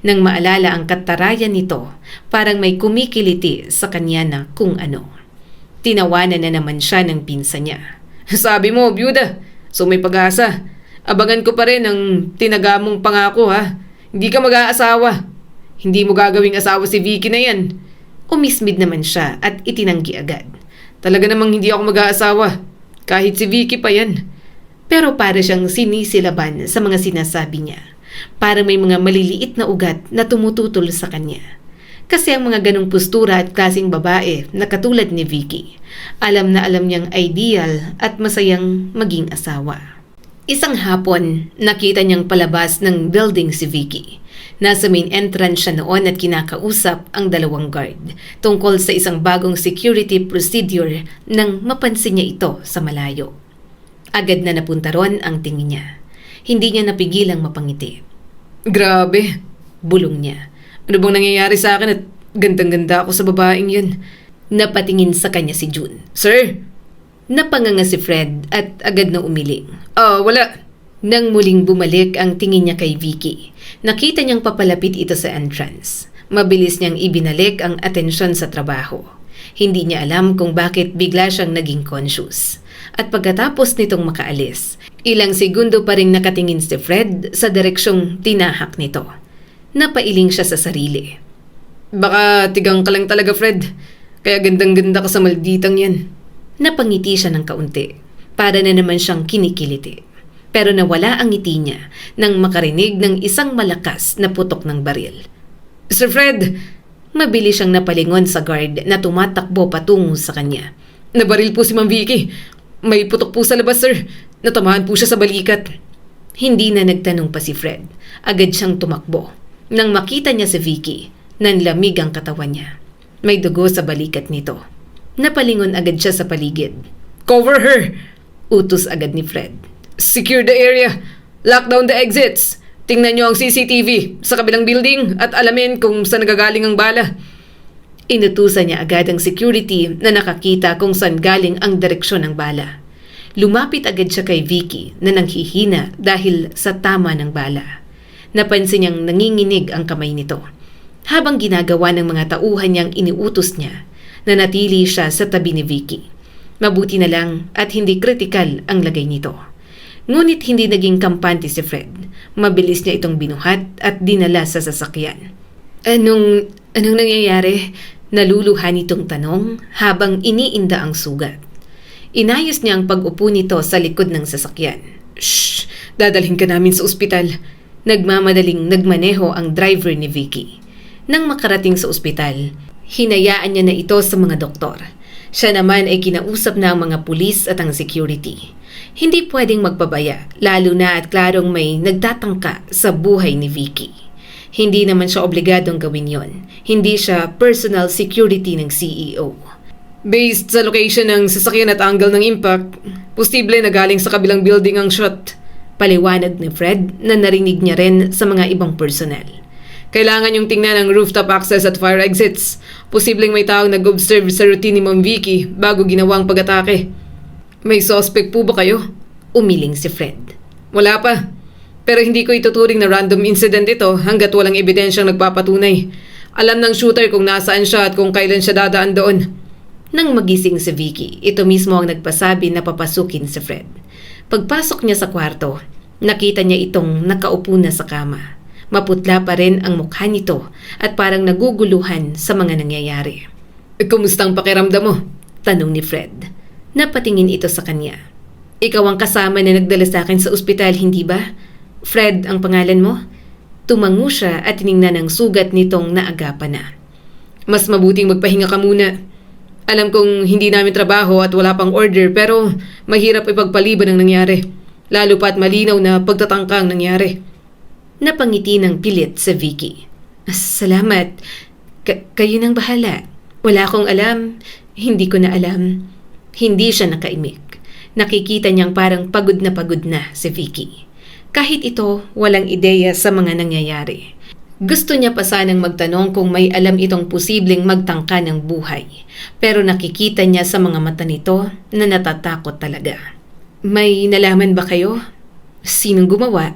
Nang maalala ang katarayan nito, parang may kumikiliti sa kanya na kung ano. Tinawanan na naman siya ng pinsan niya. Sabi mo, byuda, so may pag-asa. Abangan ko pa rin ang tinagamong pangako ha. Hindi ka mag-aasawa. Hindi mo gagawing asawa si Vicky na yan. Umismid naman siya at itinanggi agad. Talaga namang hindi ako mag-aasawa. Kahit si Vicky pa yan. Pero para siyang sinisilaban sa mga sinasabi niya. Para may mga maliliit na ugat na tumututol sa kanya. Kasi ang mga ganong postura at klaseng babae na katulad ni Vicky, alam na alam niyang ideal at masayang maging asawa. Isang hapon, nakita niyang palabas ng building si Vicky. Nasa main entrance siya noon at kinakausap ang dalawang guard tungkol sa isang bagong security procedure nang mapansin niya ito sa malayo. Agad na napunta ron ang tingin niya. Hindi niya napigilang mapangiti. Grabe, bulong niya. Ano bang nangyayari sa akin at gandang-ganda ako sa babaeng yun? Napatingin sa kanya si June. Sir? Napanganga si Fred at agad na umiling. Wala. Nang muling bumalik ang tingin niya kay Vicky, nakita niyang papalapit ito sa entrance. Mabilis niyang ibinalik ang atensyon sa trabaho. Hindi niya alam kung bakit bigla siyang naging conscious. At pagkatapos nitong makaalis, ilang segundo pa ring nakatingin si Fred sa direksyong tinahak nito. Napailing siya sa sarili. Baka tigang ka lang talaga, Fred. Kaya gandang-ganda ka sa malditang yan. Napangiti siya ng kaunti. Para na naman siyang kinikiliti. Pero nawala ang ngiti niya nang makarinig ng isang malakas na putok ng baril. Sir Fred! Mabilis siyang napalingon sa guard na tumatakbo patungo sa kanya. Nabaril po si Ma'am Vicky. May putok po sa labas, sir. Natamaan po siya sa balikat. Hindi na nagtanong pa si Fred. Agad siyang tumakbo. Nang makita niya si Vicky, nanlamig ang katawan niya. May dugo sa balikat nito. Napalingon agad siya sa paligid. Cover her! Utos agad ni Fred. Secure the area. Lock down the exits. Tingnan niyo ang CCTV sa kabilang building at alamin kung saan nagagaling ang bala. Inutusan niya agad ang security na nakakita kung saan galing ang direksyon ng bala. Lumapit agad siya kay Vicky na nanghihina dahil sa tama ng bala. Napansin niyang nanginginig ang kamay nito. Habang ginagawa ng mga tauhan niyang iniutos niya, nanatili siya sa tabi ni Vicky. Mabuti na lang at hindi kritikal ang lagay nito. Ngunit hindi naging kampante si Fred. Mabilis niya itong binuhat at dinala sa sasakyan. Anong nangyayari? Naluluhan itong tanong habang iniinda ang sugat. Inayos niya ang pag-upo nito sa likod ng sasakyan. Shh! Dadalhin ka namin sa ospital. Nagmamadaling nagmaneho ang driver ni Vicky. Nang makarating sa ospital, hinayaan niya na ito sa mga doktor. Siya naman ay kinausap na ang mga pulis at ang security. Hindi pwedeng magpabaya, lalo na at klarong may nagtatangka sa buhay ni Vicky. Hindi naman siya obligadong gawin yon. Hindi siya personal security ng CEO. Based sa location ng sasakyan at angle ng impact, posible na galing sa kabilang building ang shot. Paliwanag ni Fred na narinig niya rin sa mga ibang personnel. Kailangan yung tingnan ang rooftop access at fire exits. Posibleng may taong nag-observe sa routine ni Ma'am Vicky bago ginawang pag-atake. May suspect po ba kayo? Umiling si Fred. Wala pa. Pero hindi ko ituturing na random incident ito hanggat walang ebidensyang nagpapatunay. Alam ng shooter kung nasaan siya at kung kailan siya dadaan doon. Nang magising si Vicky, ito mismo ang nagpasabi na papasukin si Fred. Pagpasok niya sa kwarto, nakita niya itong nakaupo na sa kama. Maputla pa rin ang mukha nito at parang naguguluhan sa mga nangyayari. Kumusta ang pakiramdam mo? Tanong ni Fred. Napatingin ito sa kanya. Ikaw ang kasama na nagdala sa akin sa ospital, hindi ba? Fred ang pangalan mo? Tumango siya at tiningnan ang sugat nitong naagapan na. Mas mabuting magpahinga ka muna. Alam kong hindi namin trabaho at wala pang order pero mahirap ipagpaliban ang nangyari. Lalo pa at malinaw na pagtatangka ang nangyari. Napangiti ng pilit sa Vicky. Salamat. Kayo nang bahala. Wala akong alam. Hindi ko na alam. Hindi siya nakaimik. Nakikita niyang parang pagod na si Vicky. Kahit ito, walang ideya sa mga nangyayari. Gusto niya pa sanang magtanong kung may alam itong posibleng magtangka ng buhay. Pero nakikita niya sa mga mata nito na natatakot talaga. May nalaman ba kayo? Sinong gumawa?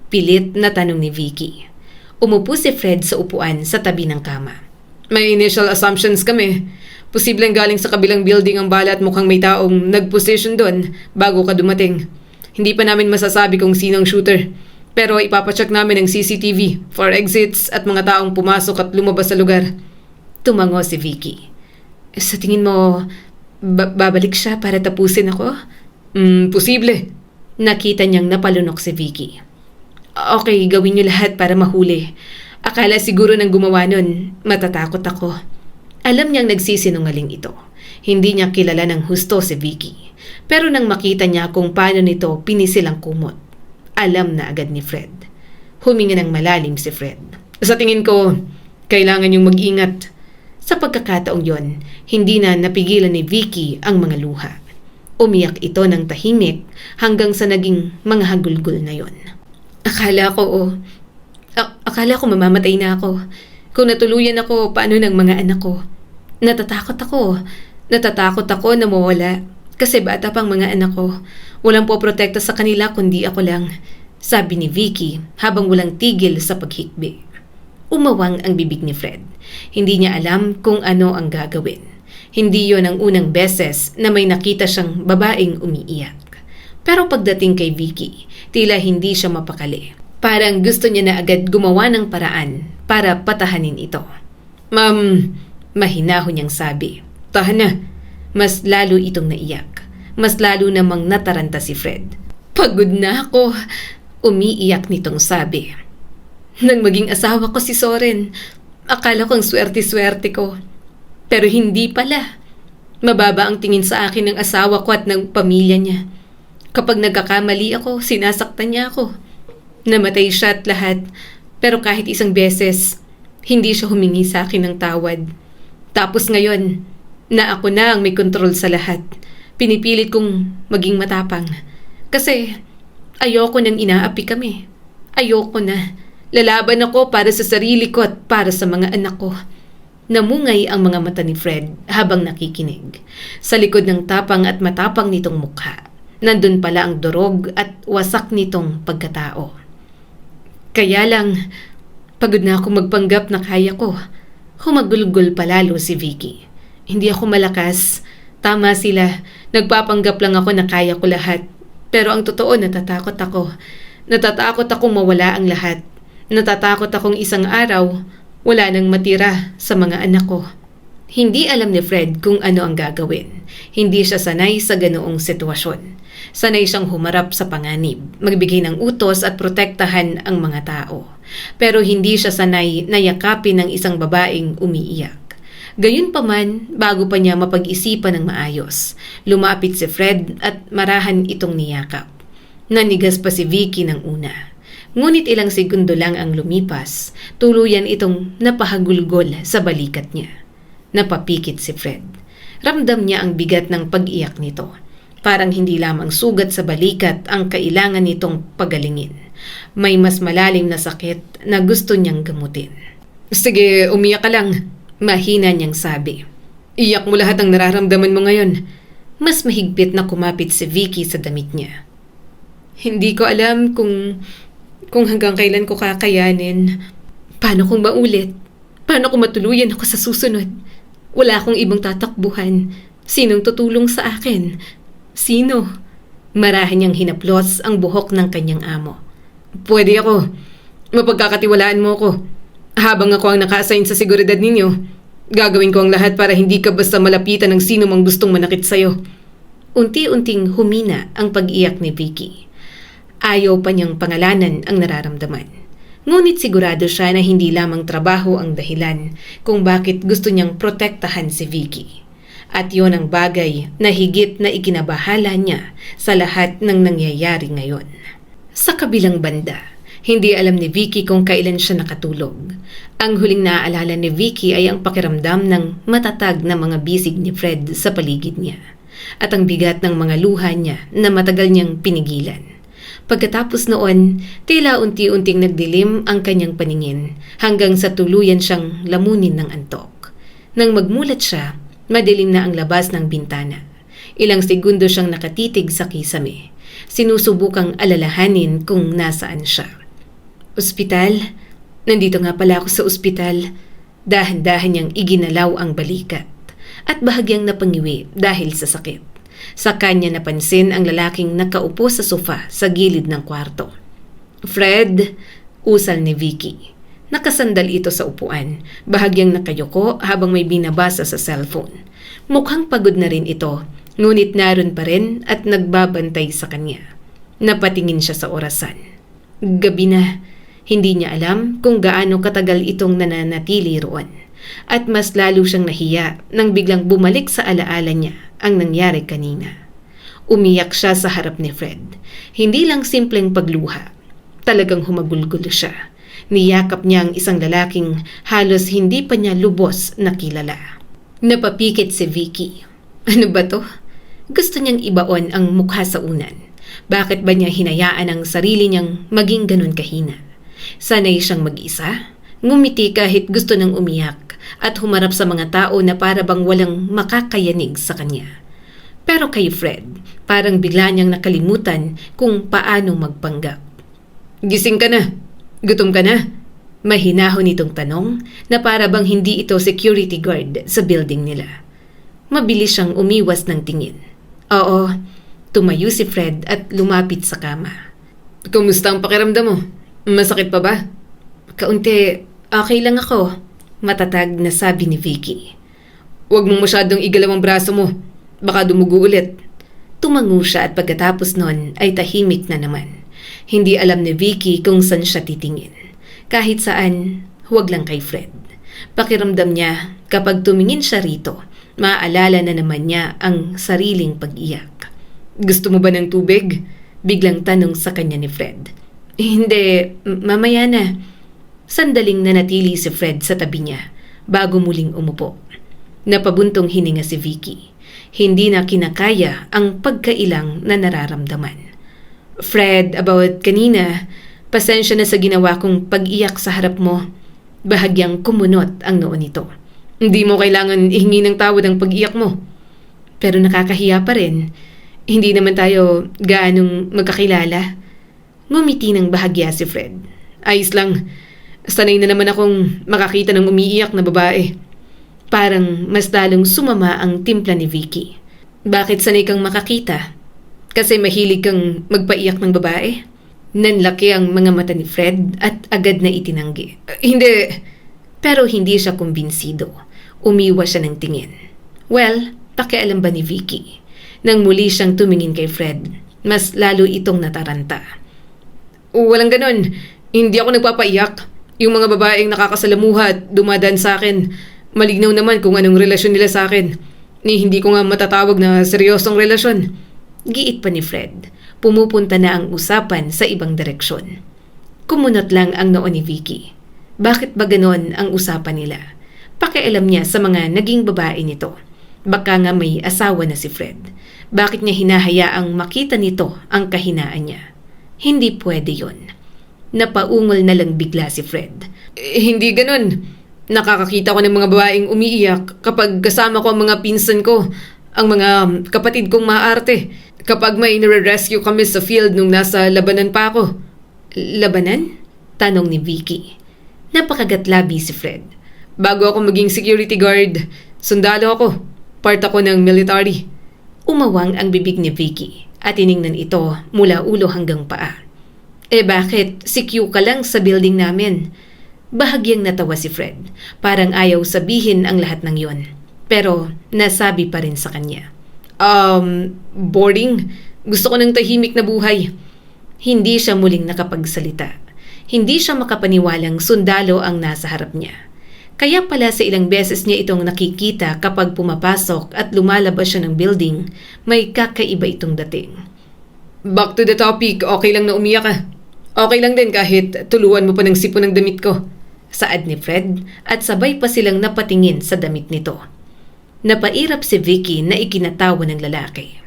Pilit na tanong ni Vicky. Umupo si Fred sa upuan sa tabi ng kama. May initial assumptions kami. Posibleng galing sa kabilang building ang bala at mukhang may taong nag-position doon bago ka dumating. Hindi pa namin masasabi kung sino ang shooter. Pero ipapacheck namin ang CCTV, fire exits at mga taong pumasok at lumabas sa lugar. Tumango si Vicky. Sa tingin mo, babalik siya para tapusin ako? Posible. Nakita niyang napalunok si Vicky. Okay, gawin niyo lahat para mahuli. Akala siguro ng gumawa nun, matatakot ako. Alam niyang nagsisinungaling ito. Hindi niya kilala ng husto si Vicky. Pero nang makita niya kung paano nito pinisil ang kumot, alam na agad ni Fred. Huminga ng malalim si Fred. Sa tingin ko, kailangan niyong mag-ingat. Sa pagkakataong yon, hindi na napigilan ni Vicky ang mga luha. Umiyak ito ng tahimik hanggang sa naging mga hagulgol na yon. Akala ko mamamatay na ako. Kung natuluyan ako, paano ng mga anak ko? Natatakot ako na mawala. Kasi bata pang mga anak ko. Walang poprotekta sa kanila kundi ako lang. Sabi ni Vicky habang walang tigil sa paghikbi. Umawang ang bibig ni Fred. Hindi niya alam kung ano ang gagawin. Hindi yon ang unang beses na may nakita siyang babaeng umiiyak. Pero pagdating kay Vicky, tila hindi siya mapakali. Parang gusto niya na agad gumawa ng paraan para patahanin ito. Ma'am, mahinahon niyang sabi. Tahan na. Mas lalo itong naiyak. Mas lalo namang nataranta si Fred. Pagod na ako. Umiiyak nitong sabi. Nang maging asawa ko si Soren, akala kong swerte-swerte ko. Pero hindi pala. Mababa ang tingin sa akin ng asawa ko at ng pamilya niya. Kapag nagkakamali ako, sinasaktan niya ako. Namatay siya at lahat. Pero kahit isang beses, hindi siya humingi sa akin ng tawad. Tapos ngayon, na ako na ang may kontrol sa lahat. Pinipilit kong maging matapang. Kasi ayoko nang inaapi kami. Ayoko na. Lalaban ako para sa sarili ko at para sa mga anak ko. Namungay ang mga mata ni Fred habang nakikinig. Sa likod ng tapang at matapang nitong mukha, nandun pala ang durog at wasak nitong pagkatao. Kaya lang, pagod na ako magpanggap na kaya ko. Humagulgol palalo si Vicky. Hindi ako malakas. Tama sila. Nagpapanggap lang ako na kaya ko lahat. Pero ang totoo, natatakot ako. Natatakot akong mawala ang lahat. Natatakot akong isang araw, wala nang matira sa mga anak ko. Hindi alam ni Fred kung ano ang gagawin. Hindi siya sanay sa ganoong sitwasyon. Sanay siyang humarap sa panganib, magbigay ng utos at protektahan ang mga tao. Pero hindi siya sanay na yakapin ng isang babaeng umiiyak. Gayunpaman, bago pa niya mapag-isipan ng maayos, lumapit si Fred at marahan itong niyakap. Nanigas pa si Vicky ng una. Ngunit ilang segundo lang ang lumipas, tuluyan itong napahagulgol sa balikat niya. Napapikit si Fred. Ramdam niya ang bigat ng pag-iyak nito. Parang hindi lamang sugat sa balikat ang kailangan nitong pagalingin. May mas malalim na sakit na gusto niyang gamutin. Sige, umiyak ka lang. Mahina niyang sabi. Iyak mo lahat ang nararamdaman mo ngayon. Mas mahigpit na kumapit si Vicky sa damit niya. Hindi ko alam kung hanggang kailan ko kakayanin. Paano kung maulit? Paano kung matuluyan ako sa susunod? Wala akong ibang tatakbuhan. Sinong tutulong sa akin? Sino? Marahan niyang hinaplos ang buhok ng kanyang amo. Pwede ako. Mapagkakatiwalaan mo ko. Habang ako ang naka-assign sa seguridad ninyo, gagawin ko ang lahat para hindi ka basta malapitan ng sino mang gustong manakit sa'yo. Unti-unting humina ang pag-iyak ni Vicky. Ayaw pa niyang pangalanan ang nararamdaman. Ngunit sigurado siya na hindi lamang trabaho ang dahilan kung bakit gusto niyang protektahan si Vicky. At yon ang bagay na higit na ikinabahala niya sa lahat ng nangyayari ngayon. Sa kabilang banda, hindi alam ni Vicky kung kailan siya nakatulog. Ang huling naaalala ni Vicky ay ang pakiramdam ng matatag na mga bisig ni Fred sa paligid niya at ang bigat ng mga luha niya na matagal niyang pinigilan. Pagkatapos noon, tila unti-unting nagdilim ang kanyang paningin hanggang sa tuluyan siyang lamunin ng antok. Nang magmulat siya, madilim na ang labas ng bintana. Ilang segundo siyang nakatitig sa kisame. Sinusubukang alalahanin kung nasaan siya. Ospital? Nandito nga pala ako sa ospital. Dahan-dahan niyang iginalaw ang balikat at bahagyang napangiwi dahil sa sakit. Sa kanya napansin ang lalaking nakaupo sa sofa sa gilid ng kwarto. Fred, usal ni Vicky. Nakasandal ito sa upuan, bahagyang nakayuko habang may binabasa sa cellphone. Mukhang pagod na rin ito, ngunit naroon pa rin at nagbabantay sa kanya. Napatingin siya sa orasan. Gabi na, hindi niya alam kung gaano katagal itong nananatili roon. At mas lalo siyang nahiya nang biglang bumalik sa alaala niya ang nangyari kanina. Umiyak siya sa harap ni Fred. Hindi lang simpleng pagluha. Talagang humagulgulo siya. Niyakap niya ang isang lalaking halos hindi pa niya lubos nakilala. Napapikit si Vicky. Ano ba to? Gusto niyang ibaon ang mukha sa unan. Bakit ba niya hinayaan ang sarili niyang maging ganun kahina? Sanay siyang mag-isa. Ngumiti kahit gusto nang umiyak at humarap sa mga tao na para bang walang makakayanig sa kanya. Pero kay Fred, parang bigla niyang nakalimutan kung paano magpanggap. Gising ka na? Gutom ka na? Mahinahon itong tanong na para bang hindi ito security guard sa building nila. Mabilis siyang umiwas ng tingin. Oo, tumayo si Fred at lumapit sa kama. Kumusta ang pakiramdam mo? Masakit pa ba? Kaunti, okay lang ako. Matatag na sabi ni Vicky. Huwag mong masyadong igalaw ang braso mo. Baka dumugo ulit. Tumango siya at pagkatapos nun ay tahimik na naman. Hindi alam ni Vicky kung saan siya titingin. Kahit saan, huwag lang kay Fred. Pakiramdam niya kapag tumingin siya rito, maaalala na naman niya ang sariling pag-iyak. Gusto mo ba ng tubig? Biglang tanong sa kanya ni Fred. Hindi, mamaya na. Sandaling nanatili si Fred sa tabi niya bago muling umupo. Napabuntong hininga si Vicky. Hindi na kinakaya ang pagkailang na nararamdaman. Fred, about kanina, pasensya na sa ginawa kong pag-iyak sa harap mo. Bahagyang kumunot ang noo nito. Hindi mo kailangan ihingi ng tawad ang pag-iyak mo. Pero nakakahiya pa rin. Hindi naman tayo gaanong magkakilala. Ngumiti ng bahagya si Fred. Ayos lang. Sanay na naman akong makakita ng umiiyak na babae. Parang mas lalong sumama ang timpla ni Vicky. Bakit sanay kang makakita? Kasi mahilig kang magpaiyak ng babae? Nanlaki ang mga mata ni Fred at agad na itinanggi. Hindi. Pero hindi siya kumbinsido. Umiwas siya ng tingin. Well, pakialam ba ni Vicky? Nang muli siyang tumingin kay Fred, mas lalo itong nataranta. Walang ganon. Hindi ako nagpapaiyak. Yung mga babaeng nakakasalamuha at dumadaan sa akin, malinaw naman kung anong relasyon nila sa akin. Hindi ko nga matatawag na seryosong relasyon. Giit pa ni Fred. Pumupunta na ang usapan sa ibang direksyon. Kumunot lang ang noo ni Vicky. Bakit ba ganon ang usapan nila? Pakialam niya sa mga naging babae nito. Baka nga may asawa na si Fred. Bakit niya hinahayaang makita nito ang kahinaan niya? Hindi pwede yon. Napaungol na lang bigla si Fred. Hindi ganon. Nakakakita ko ng mga babaeng umiiyak kapag kasama ko ang mga pinsan ko, ang mga kapatid kong maarte, kapag may nire-rescue kami sa field nung nasa labanan pa ako. Labanan? Tanong ni Vicky. Napakagatlabi si Fred. Bago ako maging security guard, sundalo ako. Part ako ng military. Umawang ang bibig ni Vicky at tiningnan ito mula ulo hanggang paa. Bakit? CQ ka lang sa building namin. Bahagyang natawa si Fred. Parang ayaw sabihin ang lahat ng yon. Pero nasabi pa rin sa kanya. Boring. Gusto ko ng tahimik na buhay. Hindi siya muling nakapagsalita. Hindi siya makapaniwalang sundalo ang nasa harap niya. Kaya pala sa ilang beses niya itong nakikita kapag pumapasok at lumalabas siya ng building, may kakaiba itong dating. Back to the topic, okay lang na umiyak ka. Okay lang din kahit tuluan mo pa ng sipon ng damit ko. Saad ni Fred at sabay pa silang napatingin sa damit nito. Napairap si Vicky na ikinatawa ng lalaki.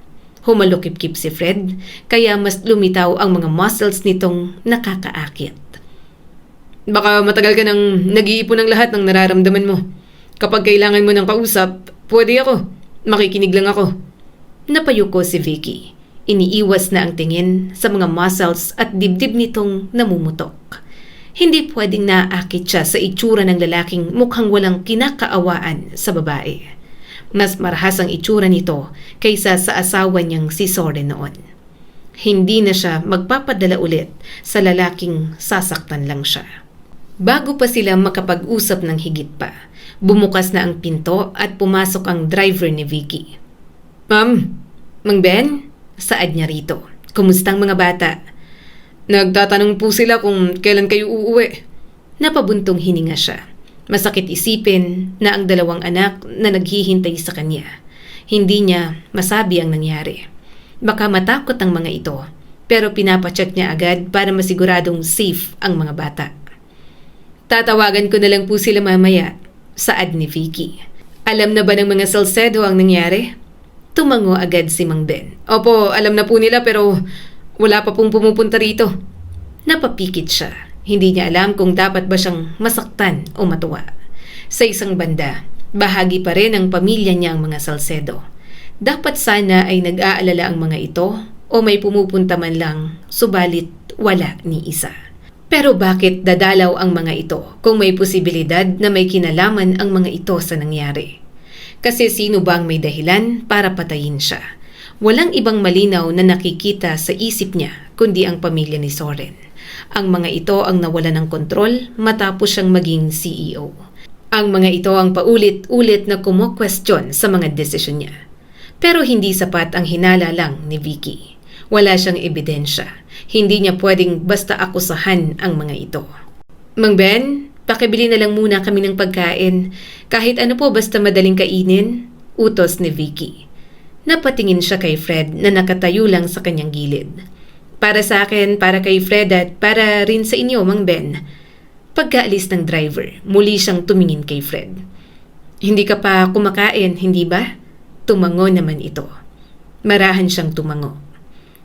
Humalukip-kip si Fred kaya mas lumitaw ang mga muscles nitong nakakaakit. Baka matagal ka nang nag-iipon ng lahat ng nararamdaman mo. Kapag kailangan mo ng kausap, pwede ako. Makikinig lang ako. Napayuko si Vicky. Iniiwas na ang tingin sa mga muscles at dibdib nitong namumutok. Hindi pwedeng naaakit siya sa itsura ng lalaking mukhang walang kinakaawaan sa babae. Mas marahas ang itsura nito kaysa sa asawa niyang si Soren noon. Hindi na siya magpapadala ulit sa lalaking sasaktan lang siya. Bago pa sila makapag-usap ng higit pa, bumukas na ang pinto at pumasok ang driver ni Vicky. Ma'am, Mang Ben? Saad niya rito. Kumustang mga bata? Nagtatanong po sila kung kailan kayo uuwi. Napabuntong hininga siya. Masakit isipin na ang dalawang anak na naghihintay sa kanya. Hindi niya masabi ang nangyari. Baka matakot ang mga ito, pero pinapacheck niya agad para masiguradong safe ang mga bata. Tatawagan ko na lang po sila mamaya, saad ni Vicky. Alam na ba ng mga Salcedo ang nangyari? Tumango agad si Mang Ben. Opo, alam na po nila pero wala pa pong pumupunta rito. Napapikit siya. Hindi niya alam kung dapat ba siyang masaktan o matuwa. Sa isang banda, bahagi pa rin ng pamilya niya ang mga Salcedo. Dapat sana ay nag-aalala ang mga ito o may pumupunta man lang, subalit wala ni isa. Pero bakit dadalaw ang mga ito kung may posibilidad na may kinalaman ang mga ito sa nangyari? Kasi sino ba ang may dahilan para patayin siya? Walang ibang malinaw na nakikita sa isip niya kundi ang pamilya ni Soren. Ang mga ito ang nawala ng kontrol matapos siyang maging CEO. Ang mga ito ang paulit-ulit na kumo-question sa mga desisyon niya. Pero hindi sapat ang hinala lang ni Vicky. Wala siyang ebidensya. Hindi niya pwedeng basta akusahan ang mga ito. Mang Ben, pakibili na lang muna kami ng pagkain. Kahit ano po basta madaling kainin, utos ni Vicky. Napatingin siya kay Fred na nakatayo lang sa kanyang gilid. Para sa akin, para kay Fred at para rin sa inyo, Mang Ben. Pagkaalis ng driver, muli siyang tumingin kay Fred. Hindi ka pa kumakain, hindi ba? Tumango naman ito. Marahan siyang tumango.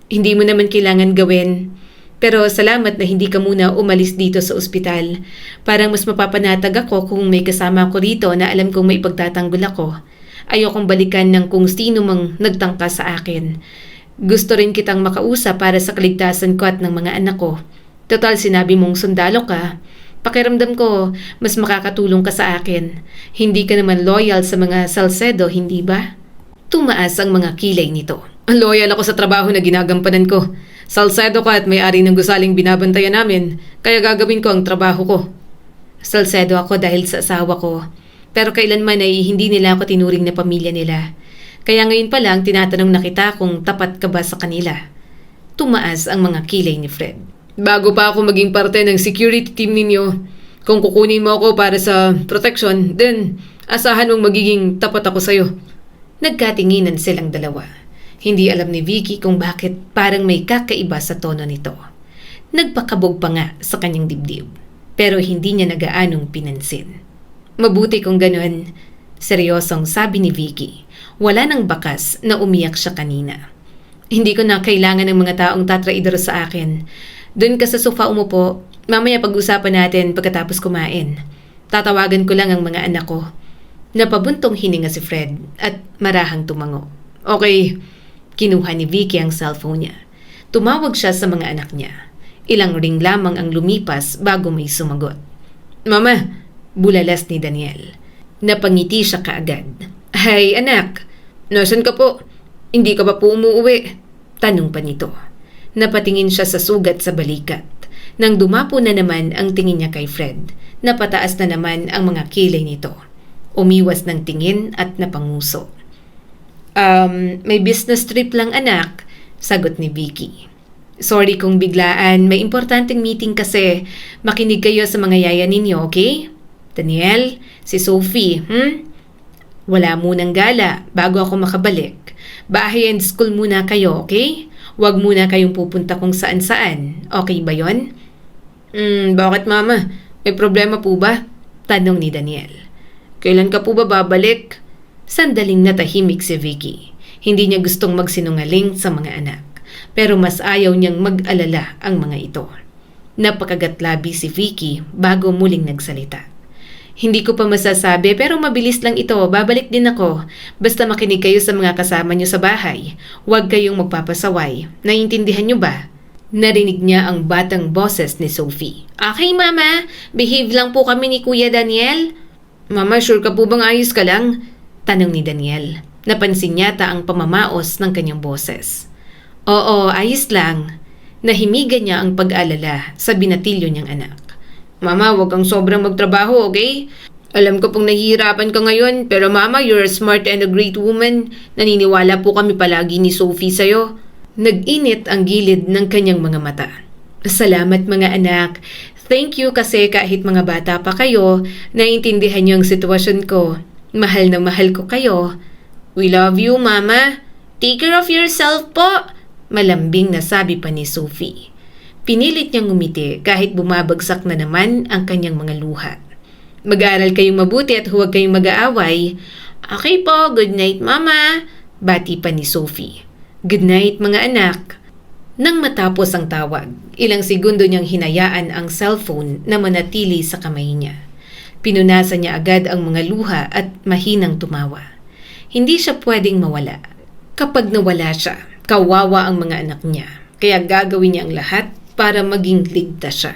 Hindi mo naman kailangan gawin. Pero salamat na hindi ka muna umalis dito sa ospital. Parang mas mapapanatag ako kung may kasama ko rito na alam kong may pagtatanggol ako. Ayokong balikan ng kung sino mang nagtangka sa akin. Gusto rin kitang makausap para sa kaligtasan ko at ng mga anak ko. Total sinabi mong sundalo ka. Pakiramdam ko, mas makakatulong ka sa akin. Hindi ka naman loyal sa mga Salcedo, hindi ba? Tumaas ang mga kilay nito. Loyal ako sa trabaho na ginagampanan ko. Salcedo ka at may-ari ng gusaling binabantayan namin, kaya gagawin ko ang trabaho ko. Salcedo ako dahil sa asawa ko. Pero kailanman ay hindi nila ako tinuring na pamilya nila. Kaya ngayon pa lang tinatanong na kita kung tapat ka ba sa kanila. Tumaas ang mga kilay ni Fred. Bago pa ako maging parte ng security team ninyo, kung kukunin mo ako para sa protection, then asahan mong magiging tapat ako sa'yo. Nagkatinginan silang dalawa. Hindi alam ni Vicky kung bakit parang may kakaiba sa tono nito. Nagpakabog pa nga sa kanyang dibdib, pero hindi niya nagaanong pinansin. Mabuti kung ganun, seryosong sabi ni Vicky. Wala nang bakas na umiyak siya kanina. Hindi ko na kailangan ng mga taong tatraidor sa akin. Doon ka sa sofa umupo, mamaya pag-usapan natin pagkatapos kumain. Tatawagan ko lang ang mga anak ko. Napabuntong hininga si Fred at marahang tumango. Okay, kinuha ni Vicky ang cellphone niya. Tumawag siya sa mga anak niya. Ilang ring lamang ang lumipas bago may sumagot. Mama, bulalas ni Daniel. Napangiti siya kaagad. Hay anak, nasan ka po? Hindi ka ba po umuwi? Tanong pa nito. Napatingin siya sa sugat sa balikat. Nang dumapo na naman ang tingin niya kay Fred, napataas na naman ang mga kilay nito. Umiwas ng tingin at napanguso. May business trip lang anak, sagot ni Vicky. Sorry kung biglaan, may importanteng meeting kasi. Makinig kayo sa mga yaya ninyo, okay? Daniel, si Sophie, Wala munang gala bago ako makabalik. Bahay and school muna kayo, okay? Huwag muna kayong pupunta kung saan-saan. Okay ba yon? Bakit mama? May problema po ba? Tanong ni Daniel. Kailan ka po ba babalik? Sandaling natahimik si Vicky. Hindi niya gustong magsinungaling sa mga anak. Pero mas ayaw niyang mag-alala ang mga ito. Napakagatlabi si Vicky bago muling nagsalita. Hindi ko pa masasabi pero mabilis lang ito. Babalik din ako. Basta makinig kayo sa mga kasama niyo sa bahay. Huwag kayong magpapasaway. Naiintindihan niyo ba? Narinig niya ang batang boses ni Sophie. Okay mama, behave lang po kami ni Kuya Daniel. Mama, sure ka po bang ayos ka lang? Tanong ni Daniel. Napansin yata ang pamamaos ng kanyang boses. Oo, ayos lang. Nahimigan niya ang pag-alala sa binatilyo niyang anak. Mama, huwag kang sobrang magtrabaho, okay? Alam ko pong nahihirapan ka ngayon, pero mama, you're a smart and a great woman. Naniniwala po kami palagi ni Sophie sa'yo. Nag-init ang gilid ng kanyang mga mata. Salamat mga anak. Thank you kasi kahit mga bata pa kayo, naiintindihan niyo ang sitwasyon ko. Mahal na mahal ko kayo. We love you, Mama. Take care of yourself po. Malambing na sabi pa ni Sophie. Pinilit niyang ngumiti kahit bumabagsak na naman ang kanyang mga luha. Mag-aaral kayong mabuti at huwag kayong mag-aaway. Okay po, good night, Mama. Bati pa ni Sophie. Good night mga anak. Nang matapos ang tawag, ilang segundo niyang hinayaan ang cellphone na manatili sa kamay niya. Pinunasan niya agad ang mga luha at mahinang tumawa. Hindi siya pwedeng mawala. Kapag nawala siya, kawawa ang mga anak niya. Kaya gagawin niya ang lahat para maging ligtas siya.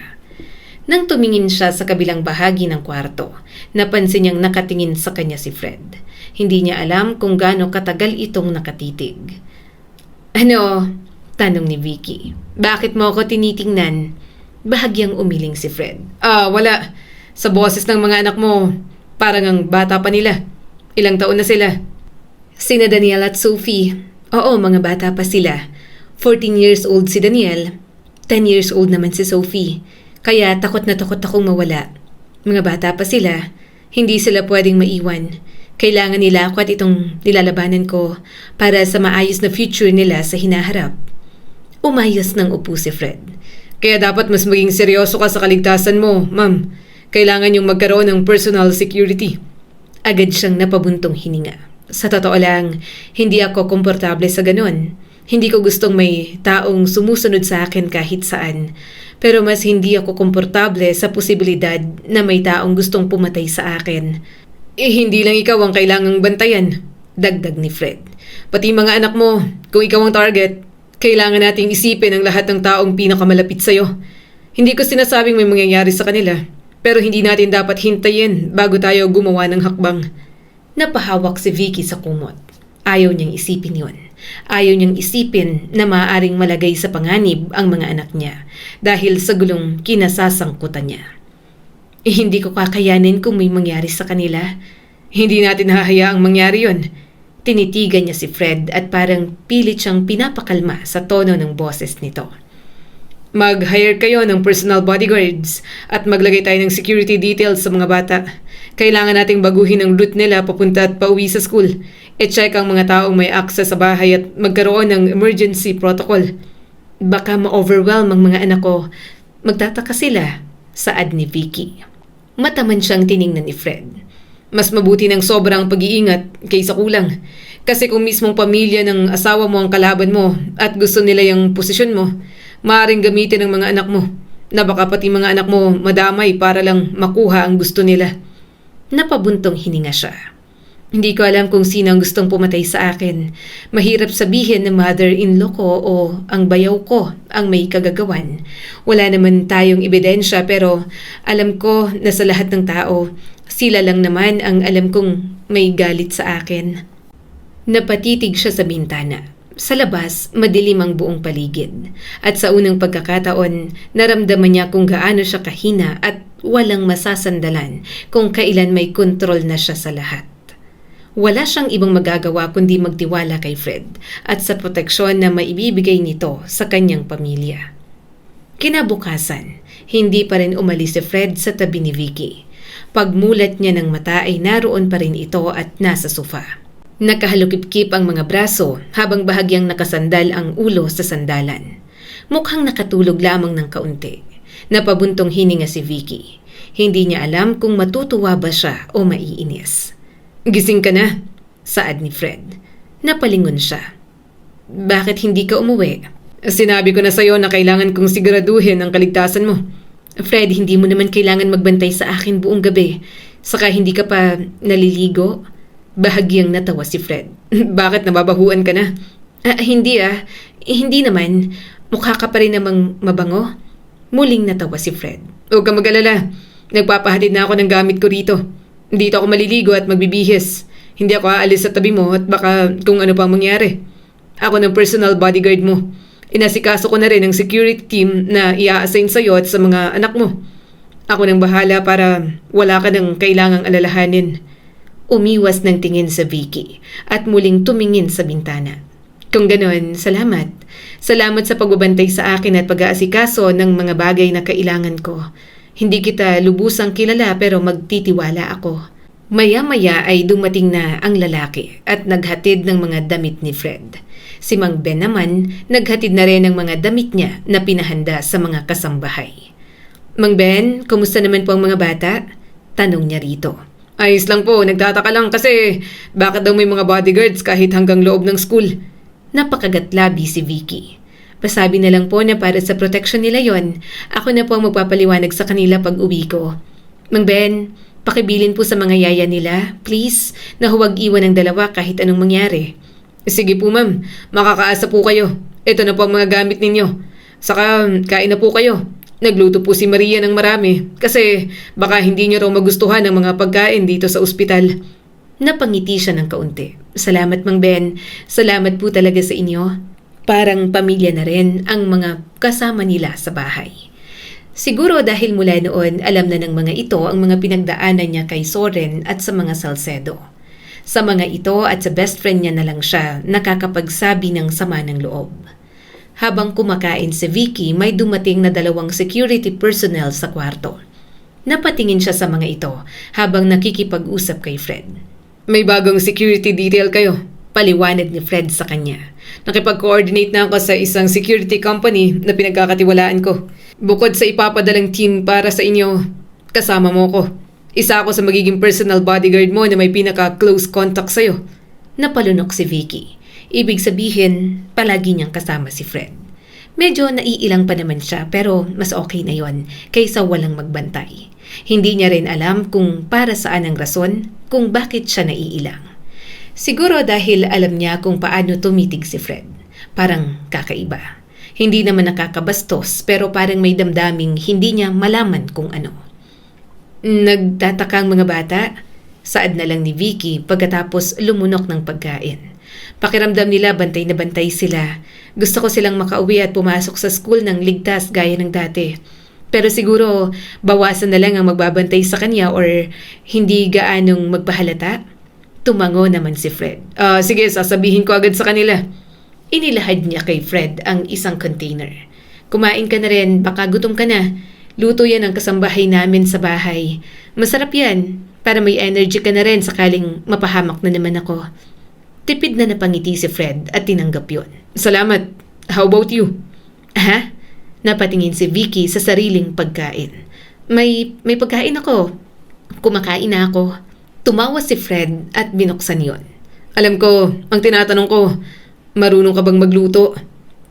Nang tumingin siya sa kabilang bahagi ng kwarto, napansin niyang nakatingin sa kanya si Fred. Hindi niya alam kung gaano katagal itong nakatitig. Ano? Tanong ni Vicky. Bakit mo ako tinitingnan? Bahagyang umiling si Fred. Wala. Sa boses ng mga anak mo, parang ang bata pa nila. Ilang taon na sila? Sina Daniel at Sophie. Oo, mga bata pa sila. 14 years old si Daniel. 10 years old naman si Sophie. Kaya takot na takot akong mawala. Mga bata pa sila. Hindi sila pwedeng maiwan. Kailangan nila ako at itong nilalabanan ko para sa maayos na future nila sa hinaharap. Umayos ng upo si Fred. Kaya dapat mas maging seryoso ka sa kaligtasan mo, ma'am. Kailangan yung magkaroon ng personal security. Agad siyang napabuntong hininga. Sa totoo lang, hindi ako komportable sa ganon. Hindi ko gustong may taong sumusunod sa akin kahit saan. Pero mas hindi ako komportable sa posibilidad na may taong gustong pumatay sa akin. Hindi lang ikaw ang kailangang bantayan, dagdag ni Fred. Pati mga anak mo, kung ikaw ang target, kailangan nating isipin ang lahat ng taong pinakamalapit sa'yo. Hindi ko sinasabing may mangyayari sa kanila, pero hindi natin dapat hintayin bago tayo gumawa ng hakbang. Napahawak si Vicky sa kumot. Ayaw niyang isipin yon. Ayaw niyang isipin na maaaring malagay sa panganib ang mga anak niya dahil sa gulong kinasasangkutan niya. Hindi ko kakayanin kung may mangyari sa kanila. Hindi natin hahayaang mangyari yon. Tinitigan niya si Fred at parang pilit siyang pinapakalma sa tono ng boses nito. Mag-hire kayo ng personal bodyguards at maglagay tayo ng security details sa mga bata. Kailangan nating baguhin ang route nila papunta at pauwi sa school. E-check ang mga taong may access sa bahay at magkaroon ng emergency protocol. Baka ma-overwhelm ang mga anak ko. Magtataka sila, saad ni Vicky. Mataman siyang tiningnan ni Fred. Mas mabuti ng sobrang pag-iingat kaysa kulang. Kasi kung mismong pamilya ng asawa mo ang kalaban mo at gusto nila yung posisyon mo, maaaring gamitin ng mga anak mo na baka pati mga anak mo madamay para lang makuha ang gusto nila. Napabuntong hininga siya. Hindi ko alam kung sino ang gustong pumatay sa akin. Mahirap sabihin na mother-in-law ko o ang bayaw ko ang may kagagawan. Wala naman tayong ebidensya pero alam ko na sa lahat ng tao, sila lang naman ang alam kong may galit sa akin. Napatitig siya sa bintana. Sa labas, madilim ang buong paligid. At sa unang pagkakataon, naramdaman niya kung gaano siya kahina at walang masasandalan kung kailan may kontrol na siya sa lahat. Wala siyang ibang magagawa kundi magtiwala kay Fred at sa proteksyon na maibibigay nito sa kanyang pamilya. Kinabukasan, hindi pa rin umalis si Fred sa tabi ni Vicky. Pagmulat niya ng mata ay naroon pa rin ito at nasa sofa. Nakahalukip-kip ang mga braso habang bahagyang nakasandal ang ulo sa sandalan. Mukhang nakatulog lamang ng kaunti. Napabuntong hininga si Vicky. Hindi niya alam kung matutuwa ba siya o maiinis. Gising ka na, saad ni Fred. Napalingon siya. Bakit hindi ka umuwi? Sinabi ko na sa'yo na kailangan kong siguraduhin ang kaligtasan mo. Fred, hindi mo naman kailangan magbantay sa akin buong gabi. Saka hindi ka pa naliligo? Bahagyang natawa si Fred. Bakit nababahuan ka na? Hindi Hindi naman. Mukha ka pa rin namang mabango. Muling natawa si Fred. Huwag ka mag-alala. Nagpapahatid na ako ng gamit ko rito. Dito ako maliligo at magbibihis. Hindi ako aalis sa tabi mo at baka kung ano pang mangyari. Ako ng personal bodyguard mo. Inasikaso ko na rin ang security team na i-assign sa'yo at sa mga anak mo. Ako nang bahala para wala ka nang kailangang alalahanin. Umiwas ng tingin sa Vicky at muling tumingin sa bintana. Kung ganon, salamat. Salamat sa pagbabantay sa akin at pag-aasikaso ng mga bagay na kailangan ko. Hindi kita lubusang kilala pero magtitiwala ako. Maya-maya ay dumating na ang lalaki at naghatid ng mga damit ni Fred. Si Mang Ben naman, naghatid na rin ng mga damit niya na pinahanda sa mga kasambahay. Mang Ben, kumusta naman po ang mga bata? Tanong niya rito. Ayos lang po, nagtataka lang kasi bakit daw may mga bodyguards kahit hanggang loob ng school? Napakagatlabi si Vicky. Pasabi na lang po na para sa protection nila yon, ako na po ang magpapaliwanag sa kanila pag uwi ko. Mang Ben, pakibilin po sa mga yaya nila, please, na huwag iwan ang dalawa kahit anong mangyari. Sige po ma'am, makakaasa po kayo. Ito na po ang mga gamit ninyo. Saka kain na po kayo. Nagluto po si Maria ng marami kasi baka hindi niyo raw magustuhan ang mga pagkain dito sa ospital. Napangiti siya ng kaunti. Salamat Mang Ben, salamat po talaga sa inyo. Parang pamilya na rin ang mga kasama nila sa bahay. Siguro dahil mula noon alam na ng mga ito ang mga pinagdaanan niya kay Soren at sa mga Salcedo. Sa mga ito at sa best friend niya na lang siya nakakapagsabi ng sama ng loob. Habang kumakain si Vicky, may dumating na 2 security personnel sa kwarto. Napatingin siya sa mga ito habang nakikipag-usap kay Fred. May bagong security detail kayo, paliwanag ni Fred sa kanya. Nakipag-coordinate na ako sa isang security company na pinagkakatiwalaan ko. Bukod sa ipapadalang team para sa inyo, kasama mo ko. Isa ako sa magiging personal bodyguard mo na may pinaka-close contact sa'yo. Napalunok si Vicky. Ibig sabihin, palagi niyang kasama si Fred. Medyo naiilang pa naman siya pero mas okay na yon kaysa walang magbantay. Hindi niya rin alam kung para saan ang rason kung bakit siya naiilang. Siguro dahil alam niya kung paano tumitig si Fred. Parang kakaiba. Hindi naman nakakabastos pero parang may damdaming hindi niya malaman kung ano. Nagtataka ang mga bata? Saad na lang ni Vicky pagkatapos lumunok ng pagkain. Pakiramdam nila bantay na bantay sila. Gusto ko silang makauwi at pumasok sa school ng ligtas gaya ng dati. Pero siguro bawasan na lang ang magbabantay sa kanya or hindi gaanong magpahalata. Tumango naman si Fred. Sige, sasabihin ko agad sa kanila. Inilahad niya kay Fred ang isang container. Kumain ka na rin, baka gutom ka na. Luto yan ang kasambahay namin sa bahay. Masarap yan, para may energy ka na rin sakaling mapahamak na naman ako. Tipid na napangiti si Fred at tinanggap yon. Salamat. How about you? Ha? Napatingin si Vicky sa sariling pagkain. May pagkain ako. Kumakain na ako. Tumawa si Fred at binuksan yon. Alam ko, ang tinatanong ko, marunong ka bang magluto?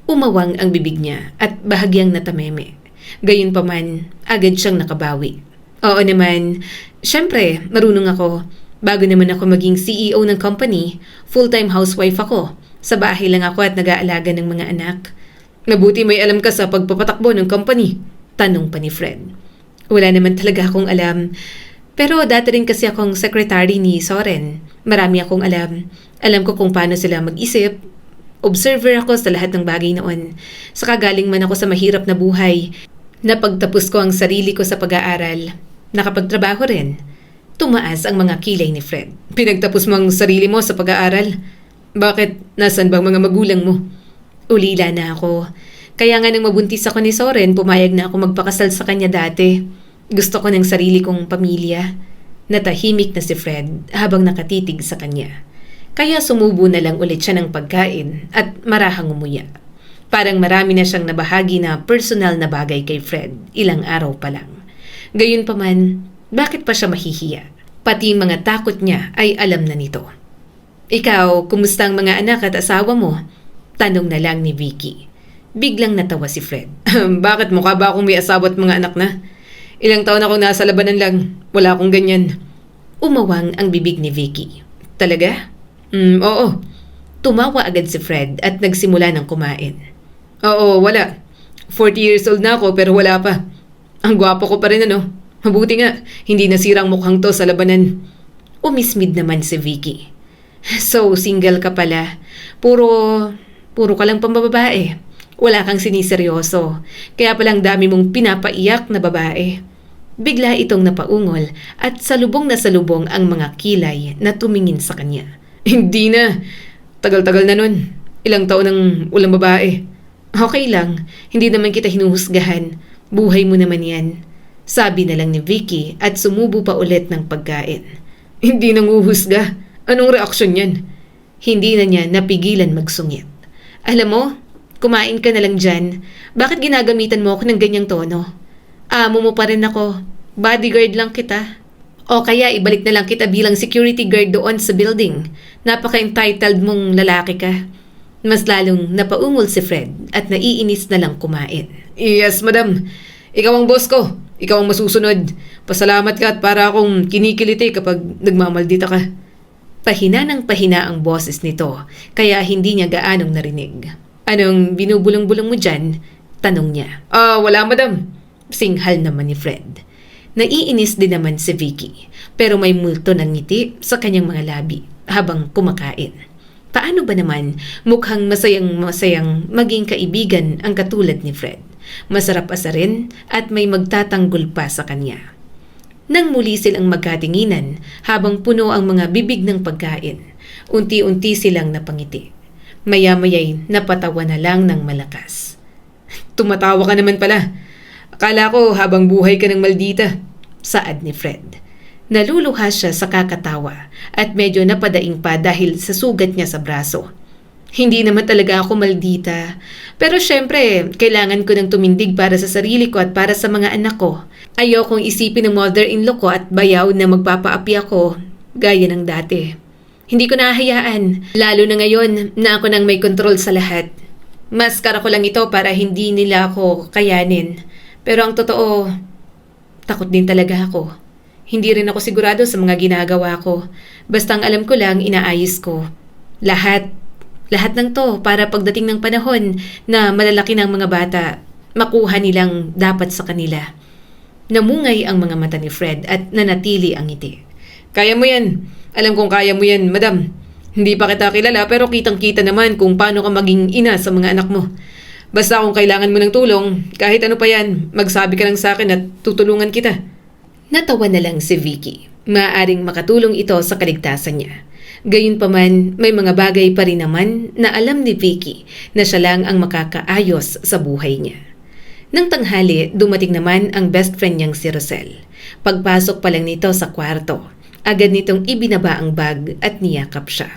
Umawang ang bibig niya at bahagyang natameme. Gayunpaman, agad siyang nakabawi. Oo naman, syempre, marunong ako. Bago naman ako maging CEO ng company, full-time housewife ako. Sa bahay lang ako at nag-aalaga ng mga anak. Mabuti may alam ka sa pagpapatakbo ng company, tanong pa ni Fred. Wala naman talaga akong alam. Pero dati rin kasi akong secretary ni Soren. Marami akong alam. Alam ko kung paano sila mag-isip. Observer ako sa lahat ng bagay noon. Saka galing man ako sa mahirap na buhay. Napagtapos ko ang sarili ko sa pag-aaral. Nakapagtrabaho rin. Tumaas ang mga kilay ni Fred. Pinagtapos mo ang sarili mo sa pag-aaral? Bakit? Nasaan bang mga magulang mo? Ulila na ako. Kaya nga nang mabuntis ako ni Soren, pumayag na ako magpakasal sa kanya dati. Gusto ko ng sarili kong pamilya. Natahimik na si Fred habang nakatitig sa kanya. Kaya sumubo na lang ulit siya ng pagkain at marahang umuya. Parang marami na siyang nabahagi na personal na bagay kay Fred ilang araw pa lang. Gayunpaman, bakit pa siya mahihiya? Pati mga takot niya ay alam na nito. Ikaw, kumusta ang mga anak at asawa mo? Tanong na lang ni Vicky. Biglang natawa si Fred. Bakit mukha ba akong may asawa at mga anak na? Ilang taon akong nasa labanan lang. Wala akong ganyan. Umawang ang bibig ni Vicky. Talaga? Oo. Tumawa agad si Fred at nagsimula ng kumain. Oo, wala. 40 years old na ako pero wala pa. Ang gwapo ko pa rin ano. Mabuti nga, hindi nasirang mukhang to sa labanan. Umismid naman si Vicky. So, single ka pala. Puro ka lang pambabae. Wala kang siniseryoso. Kaya palang dami mong pinapaiyak na babae. Bigla itong napaungol at salubong na salubong ang mga kilay na tumingin sa kanya. Hindi na. Tagal-tagal na nun. Ilang taon ng ulang babae. Okay lang, hindi naman kita hinuhusgahan. Buhay mo naman yan. Sabi na lang ni Vicky at sumubo pa ulit ng pagkain. Hindi nanguhusga. Anong reaksyon yan? Hindi na niya napigilan magsungit. Alam mo, kumain ka na lang dyan. Bakit ginagamitan mo ako ng ganyang tono? Amo mo pa rin ako. Bodyguard lang kita. O kaya ibalik na lang kita bilang security guard doon sa building. Napaka-entitled mong lalaki ka. Mas lalong napaungol si Fred at naiinis na lang kumain. Yes, madam. Ikaw ang boss ko. Ikaw ang masusunod. Pasalamat ka at para akong kinikiliti kapag nagmamaldita ka. Pahina ng pahina ang boses nito, kaya hindi niya gaanong narinig. Anong binubulong-bulong mo dyan? Tanong niya. Wala madam. Singhal naman ni Fred. Naiinis din naman si Vicky, pero may multo ng ngiti sa kanyang mga labi habang kumakain. Paano ba naman mukhang masayang maging kaibigan ang katulad ni Fred? Masarap asarin at may magtatanggol pa sa kanya. Nang muli silang magkatinginan habang puno ang mga bibig ng pagkain, unti-unti silang napangiti. Maya-maya'y napatawa na lang ng malakas. Tumatawa ka naman pala. Akala ko habang buhay ka ng maldita, saad ni Fred. Naluluha siya sa kakatawa at medyo napadaing pa dahil sa sugat niya sa braso. Hindi naman talaga ako maldita. Pero syempre, kailangan ko ng tumindig para sa sarili ko at para sa mga anak ko. Ayokong isipin ng mother-in-law ko at bayaw na magpapaapi ako gaya ng dati. Hindi ko nahahayaan, lalo na ngayon na ako nang may kontrol sa lahat. Maskara ko lang ito para hindi nila ako kayanin. Pero ang totoo, takot din talaga ako. Hindi rin ako sigurado sa mga ginagawa ko. Basta ang alam ko lang, inaayos ko. Lahat ng to para pagdating ng panahon na malalaki ng mga bata, makuha nilang dapat sa kanila. Namungay ang mga mata ni Fred at nanatili ang ngiti. Kaya mo yan. Alam kong kaya mo yan, madam. Hindi pa kita kilala pero kitang-kita naman kung paano ka maging ina sa mga anak mo. Basta kung kailangan mo ng tulong, kahit ano pa yan, magsabi ka lang sa akin at tutulungan kita. Natawa na lang si Vicky. Maaaring makatulong ito sa kaligtasan niya. Gayunpaman, may mga bagay pa rin naman na alam ni Vicky na siya lang ang makakaayos sa buhay niya. Nang tanghali, dumating naman ang best friend niyang si Rosel. Pagpasok pa lang nito sa kwarto, agad nitong ibinaba ang bag at niyakap siya.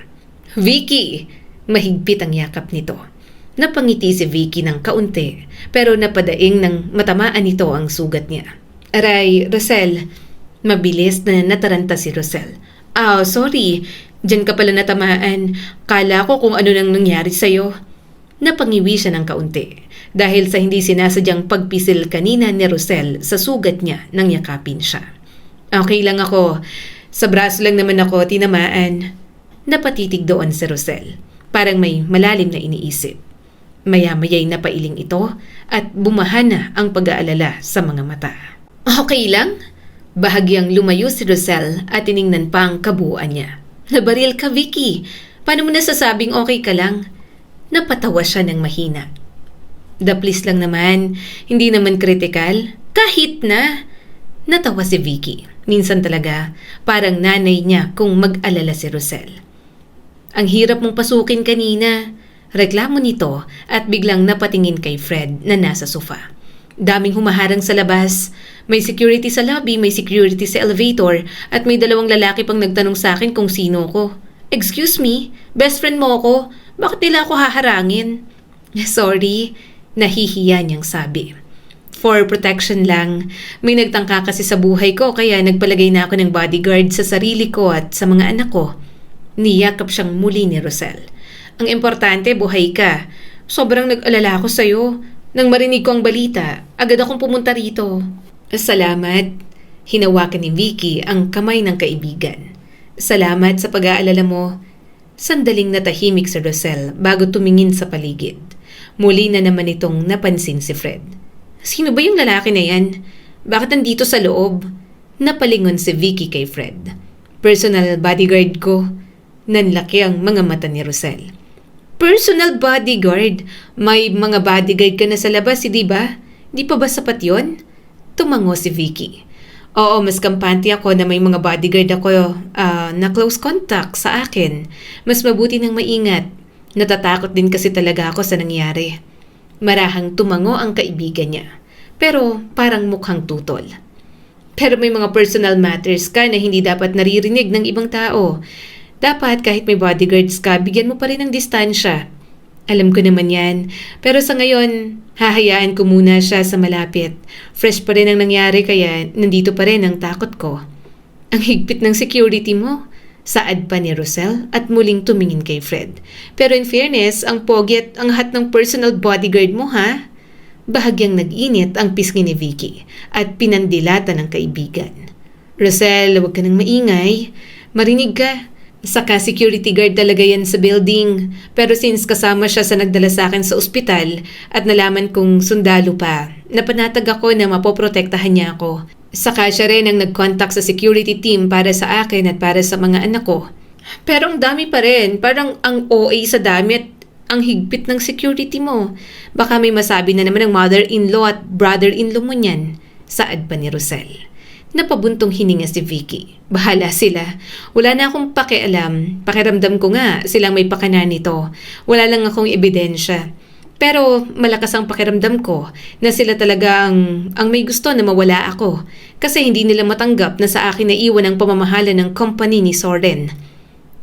Vicky! Mahigpit ang yakap nito. Napangiti si Vicky ng kaunti pero napadaing nang matamaan nito ang sugat niya. Aray, Rosel. Mabilis na nataranta si Rosel. Sorry. Diyan ka pala natamaan. Kala ko kung ano nang nangyari sa'yo. Napangiwi siya ng kaunti dahil sa hindi sinasadyang pagpisil kanina ni Rosel sa sugat niya nang yakapin siya. Okay lang ako. Sa braso lang naman ako tinamaan. Napatitig doon si Rosel. Parang may malalim na iniisip. Maya-maya'y napailing ito at bumahan na ang pag-aalala sa mga mata. Okay lang? Bahagyang lumayo si Rosel at tiningnan pa ang kabuuan niya. Nabaril ka, Vicky. Paano mo nasasabing okay ka lang? Napatawa siya ng mahina. Daplis lang naman. Hindi naman kritikal. Kahit na. Natawa si Vicky. Minsan talaga, parang nanay niya kung mag-alala si Rosel. Ang hirap mong pasukin kanina. Reklamo nito at biglang napatingin kay Fred na nasa sofa. Daming humaharang sa labas. May security sa lobby, may security sa elevator, at may dalawang lalaki pang nagtanong sa akin kung sino ko. Excuse me? Best friend mo ako? Bakit nila ako haharangin? Sorry, nahihiya niyang sabi. For protection lang. May nagtangka kasi sa buhay ko kaya nagpalagay na ako ng bodyguard sa sarili ko at sa mga anak ko. Niyakap siyang muli ni Rosel. Ang importante, buhay ka. Sobrang nag-alala ako sa'yo. Nang marinig ko ang balita, agad akong pumunta rito. Salamat. Hinawakan ni Vicky ang kamay ng kaibigan. Salamat sa pag-aalala mo. Sandaling natahimik si Rosel bago tumingin sa paligid. Muli na naman itong napansin si Fred. Sino ba yung lalaki na yan? Bakit nandito sa loob? Napalingon si Vicky kay Fred. Personal bodyguard ko. Nanlaki ang mga mata ni Rosel. Personal bodyguard? May mga bodyguard ka na sa labas, di ba? Di pa ba sapat yon? Tumango si Vicky. Oo, mas kampante ako na may mga bodyguard ako na close contact sa akin. Mas mabuti nang maingat. Natatakot din kasi talaga ako sa nangyari. Marahang tumango ang kaibigan niya, pero parang mukhang tutol. Pero may mga personal matters ka na hindi dapat naririnig ng ibang tao. Dapat kahit may bodyguards ka, bigyan mo pa rin ng distansya. Alam ko naman yan, pero sa ngayon, hahayaan ko muna siya sa malapit. Fresh pa rin ang nangyari kaya nandito pa rin ang takot ko. Ang higpit ng security mo. Saad pa ni Rosel at muling tumingin kay Fred. Pero in fairness, ang pogi at ang hat ng personal bodyguard mo ha? Bahagyang nag-init ang pisngi ni Vicky at pinandilata ng kaibigan. Rosel, huwag ka nang maingay. Marinig ka. Saka security guard talaga yan sa building. Pero since kasama siya sa nagdala sa akin sa ospital at nalaman kong sundalo pa, napanatag ako na mapoprotektahan niya ako. Saka siya rin ang nag-contact sa security team para sa akin at para sa mga anak ko. Pero ang dami pa rin. Parang ang OA sa dami at ang higpit ng security mo. Baka may masabi na naman ang mother-in-law at brother-in-law mo niyan. Saad pa ni Rosel. Napabuntong hininga si Vicky. Bahala sila. Wala na akong pakialam. Pakiramdam ko nga silang may pakanan nito. Wala lang akong ebidensya. Pero malakas ang pakiramdam ko na sila talaga ang may gusto na mawala ako kasi hindi nila matanggap na sa akin naiwan ang pamamahala ng company ni Soren.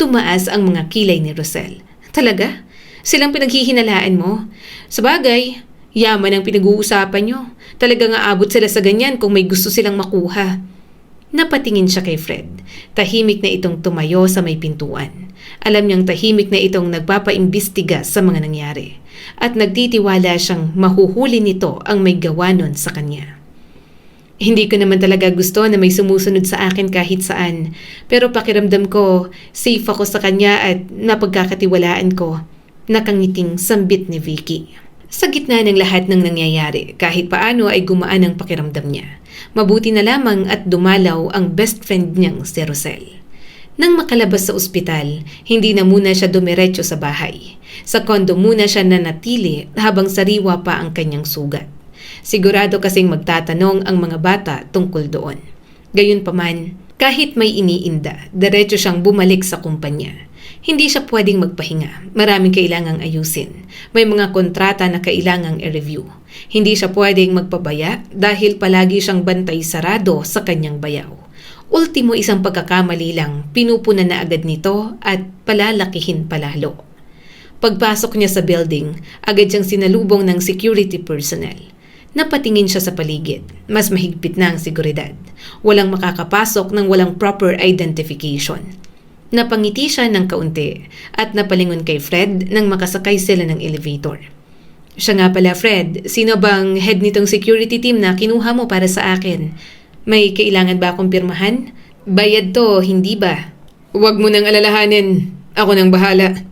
Tumaas ang mga kilay ni Rosel. Talaga? Silang pinaghihinalaan mo? Sabagay, yaman ang pinag-uusapan nyo. Talagang aabot sila sa ganyan kung may gusto silang makuha. Napatingin siya kay Fred. Tahimik na itong tumayo sa may pintuan. Alam niyang tahimik na itong nagpapaimbestiga sa mga nangyari. At nagtitiwala siyang mahuhuli nito ang may gawa nun sa kanya. Hindi ko naman talaga gusto na may sumusunod sa akin kahit saan. Pero pakiramdam ko, safe ako sa kanya at napagkakatiwalaan ko. Nakangiting sambit ni Vicky. Sa gitna ng lahat ng nangyayari, kahit paano ay gumaan ang pakiramdam niya. Mabuti na lamang at dumalaw ang best friend niyang si Rosel. Nang makalabas sa ospital, hindi na muna siya dumiretso sa bahay. Sa kondo muna siya nanatili habang sariwa pa ang kanyang sugat. Sigurado kasing magtatanong ang mga bata tungkol doon. Gayunpaman, kahit may iniinda, diretso siyang bumalik sa kumpanya. Hindi siya pwedeng magpahinga. Maraming kailangang ayusin. May mga kontrata na kailangang i-review. Hindi siya pwedeng magpabaya dahil palagi siyang bantay sarado sa kanyang bayaw. Ultimo isang pagkakamali lang, pinupunan na agad nito at palalakihin palalo. Pagpasok niya sa building, agad siyang sinalubong ng security personnel. Napatingin siya sa paligid. Mas mahigpit na ang seguridad. Walang makakapasok ng walang proper identification. Napangiti siya ng kaunti at napalingon kay Fred nang makasakay sila ng elevator. Siya nga pala Fred, sino bang head nitong security team na kinuha mo para sa akin? May kailangan ba akong pirmahan? Bayad to, hindi ba? Huwag mo nang alalahanin. Ako nang bahala.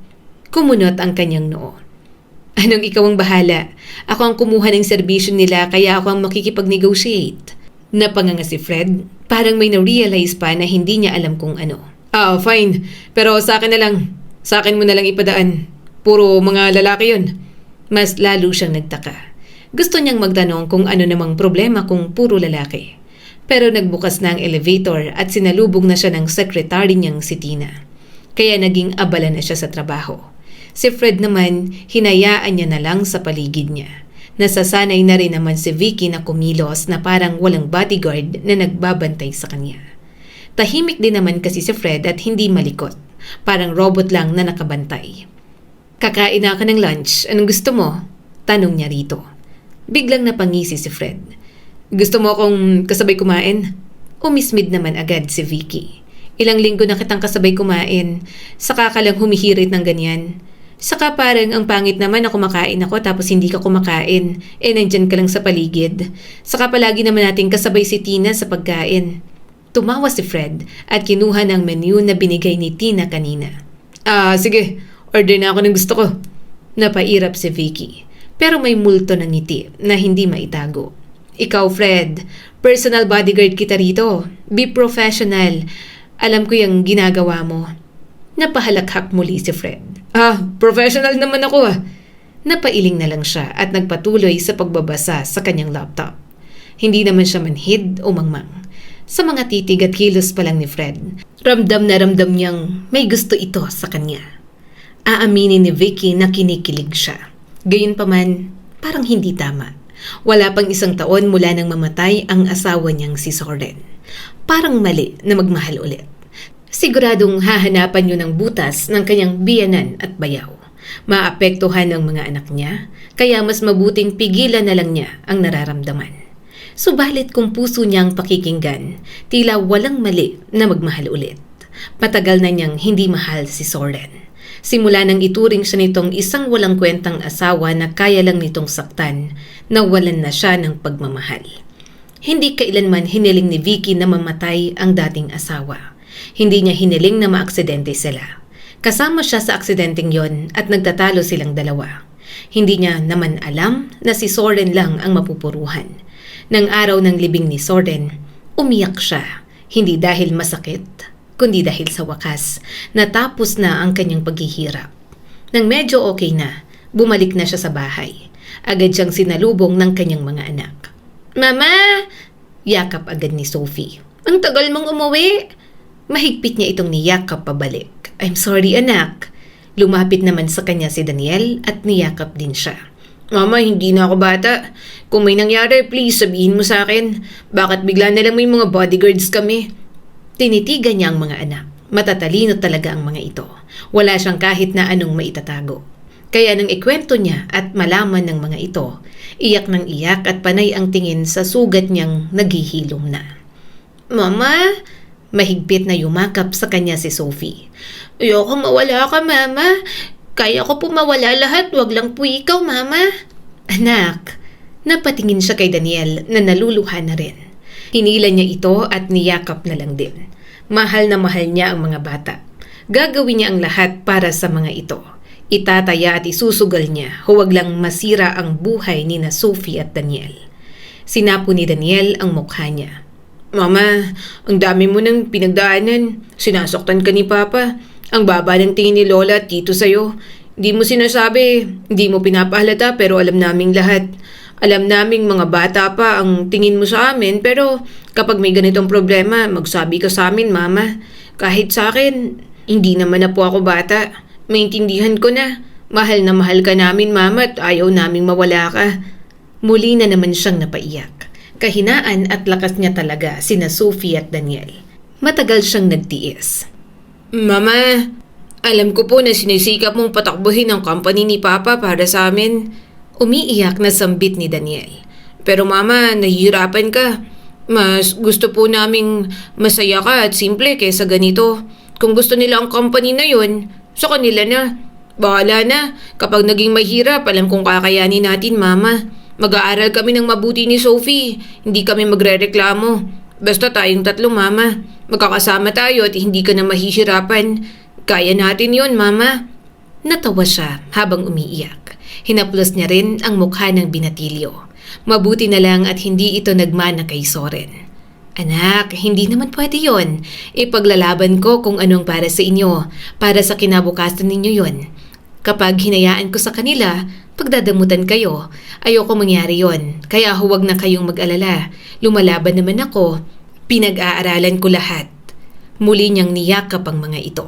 Kumunot ang kanyang noo. Anong ikaw ang bahala? Ako ang kumuha ng serbisyo nila kaya ako ang makikipag-negotiate. Napanganga si Fred. Parang may na-realize pa na hindi niya alam kung ano. Fine. Pero sa akin na lang. Sa akin mo na lang ipadaan. Puro mga lalaki yun. Mas lalo siyang nagtaka. Gusto niyang magtanong kung ano namang problema kung puro lalaki. Pero nagbukas na ang elevator at sinalubong na siya ng secretary niyang si Tina. Kaya naging abala na siya sa trabaho. Si Fred naman, hinayaan niya na lang sa paligid niya. Nasasanay na rin naman si Vicky na kumilos na parang walang bodyguard na nagbabantay sa kanya. Tahimik din naman kasi si Fred at hindi malikot. Parang robot lang na nakabantay. Kakain na ka ng lunch. Anong gusto mo? Tanong niya rito. Biglang napangisi si Fred. Gusto mo akong kasabay kumain? Umismid naman agad si Vicky. Ilang linggo na kitang kasabay kumain. Saka ka lang humihirit ng ganyan. Saka parang ang pangit naman na kumakain ako tapos hindi ka kumakain. Nandyan ka lang sa paligid. Saka palagi naman nating kasabay si Tina sa pagkain. Tumawa si Fred at kinuha ng menu na binigay ni Tina kanina. Sige. Order na ako ng gusto ko. Napairap si Vicky. Pero may multo ng ngiti na hindi maitago. Ikaw, Fred, personal bodyguard kita rito. Be professional. Alam ko yung ginagawa mo. Napahalakhak muli si Fred. Professional naman ako . Napailing na lang siya at nagpatuloy sa pagbabasa sa kanyang laptop. Hindi naman siya manhid o mangmang. Sa mga titig at kilos pa lang ni Fred, ramdam na ramdam niyang may gusto ito sa kanya. Aaminin ni Vicky na kinikilig siya. Gayunpaman, parang hindi tama. Wala pang 1 taon mula nang mamatay ang asawa niyang si Soren. Parang mali na magmahal ulit. Siguradong hahanapan yun ng butas ng kanyang biyanan at bayaw. Maapektuhan ang mga anak niya, kaya mas mabuting pigilan na lang niya ang nararamdaman. Subalit kung puso niyang pakikinggan, tila walang mali na magmahal ulit. Matagal na niyang hindi mahal si Soren. Simula nang ituring siya nitong isang walang kwentang asawa na kaya lang nitong saktan, nawalan na siya ng pagmamahal. Hindi kailanman hiniling ni Vicky na mamatay ang dating asawa. Hindi niya hiniling na maaksidente sila. Kasama siya sa aksidenteng yon at nagtatalo silang dalawa. Hindi niya naman alam na si Soren lang ang mapupuruhan. Nang araw ng libing ni Soren, umiyak siya. Hindi dahil masakit, kundi dahil sa wakas, natapos na ang kanyang paghihirap. Nang medyo okay na, bumalik na siya sa bahay. Agad siyang sinalubong ng kanyang mga anak. "Mama!" Yakap agad ni Sophie. "Ang tagal mong umuwi!" Mahigpit niya itong niyakap pabalik. "I'm sorry, anak." Lumapit naman sa kanya si Daniel at niyakap din siya. "Mama, hindi na ako bata. Kung may nangyari, please sabihin mo sa akin. Bakit bigla na lang may mga bodyguards kami?" Tinitigan niya ang mga anak. Matatalino talaga ang mga ito. Wala siyang kahit na anong maitatago. Kaya nang ikwento niya at malaman ng mga ito, iyak ng iyak at panay ang tingin sa sugat niyang naghihilom na. "Mama!" Mahigpit na yumakap sa kanya si Sophie. "Ayoko mawala ka, Mama. Kaya ko po mawala lahat, wag lang po ikaw, Mama." "Anak!" Napatingin siya kay Daniel na naluluha na rin. Hinila niya ito at niyakap na lang din. Mahal na mahal niya ang mga bata. Gagawin niya ang lahat para sa mga ito. Itataya at isusugal niya, huwag lang masira ang buhay ni na Sophie at Daniel. Sinapo ni Daniel ang mukha niya. "Mama, ang dami mo nang pinagdaanan. Sinasaktan ka ni Papa. Ang baba ng tingin ni Lola at Tito sa'yo. Hindi mo sinasabi, hindi mo pinapahalata pero alam naming lahat. Alam naming mga bata pa ang tingin mo sa amin pero kapag may ganitong problema, magsabi ka sa amin, Mama. Kahit sa akin, hindi naman na po ako bata. Maintindihan ko na. Mahal na mahal ka namin, Mama, at ayaw naming mawala ka." Muli na naman siyang napaiyak. Kahinaan at lakas niya talaga sina Sophie at Daniel. Matagal siyang nagtiis. "Mama, alam ko po na sinisikap mong patakbuhin ang company ni Papa para sa amin." Umiiyak na sambit ni Daniel. "Pero Mama, nahihirapan ka. Mas gusto po naming masaya ka at simple kaysa ganito. Kung gusto nila ang company na yun, sa kanila na. Bahala na. Kapag naging mahirap, alam kong kakayanin natin, Mama. Mag-aaral kami ng mabuti ni Sophie. Hindi kami magrereklamo. Basta tayong 3, Mama. Magkakasama tayo at hindi ka na mahihirapan. Kaya natin yon, Mama." Natawa siya habang umiiyak. Hinaplos niya rin ang mukha ng binatilyo. Mabuti na lang at hindi ito nagmana kay Soren. "Anak, hindi naman pwede yon. Ipaglalaban ko kung anong para sa inyo. Para sa kinabukasan ninyo yon. Kapag hinayaan ko sa kanila, pagdadamutan kayo. Ayoko mangyari yon. Kaya huwag na kayong mag-alala. Lumalaban naman ako. Pinag-aaralan ko lahat." Muli niyang niyakap ang mga ito.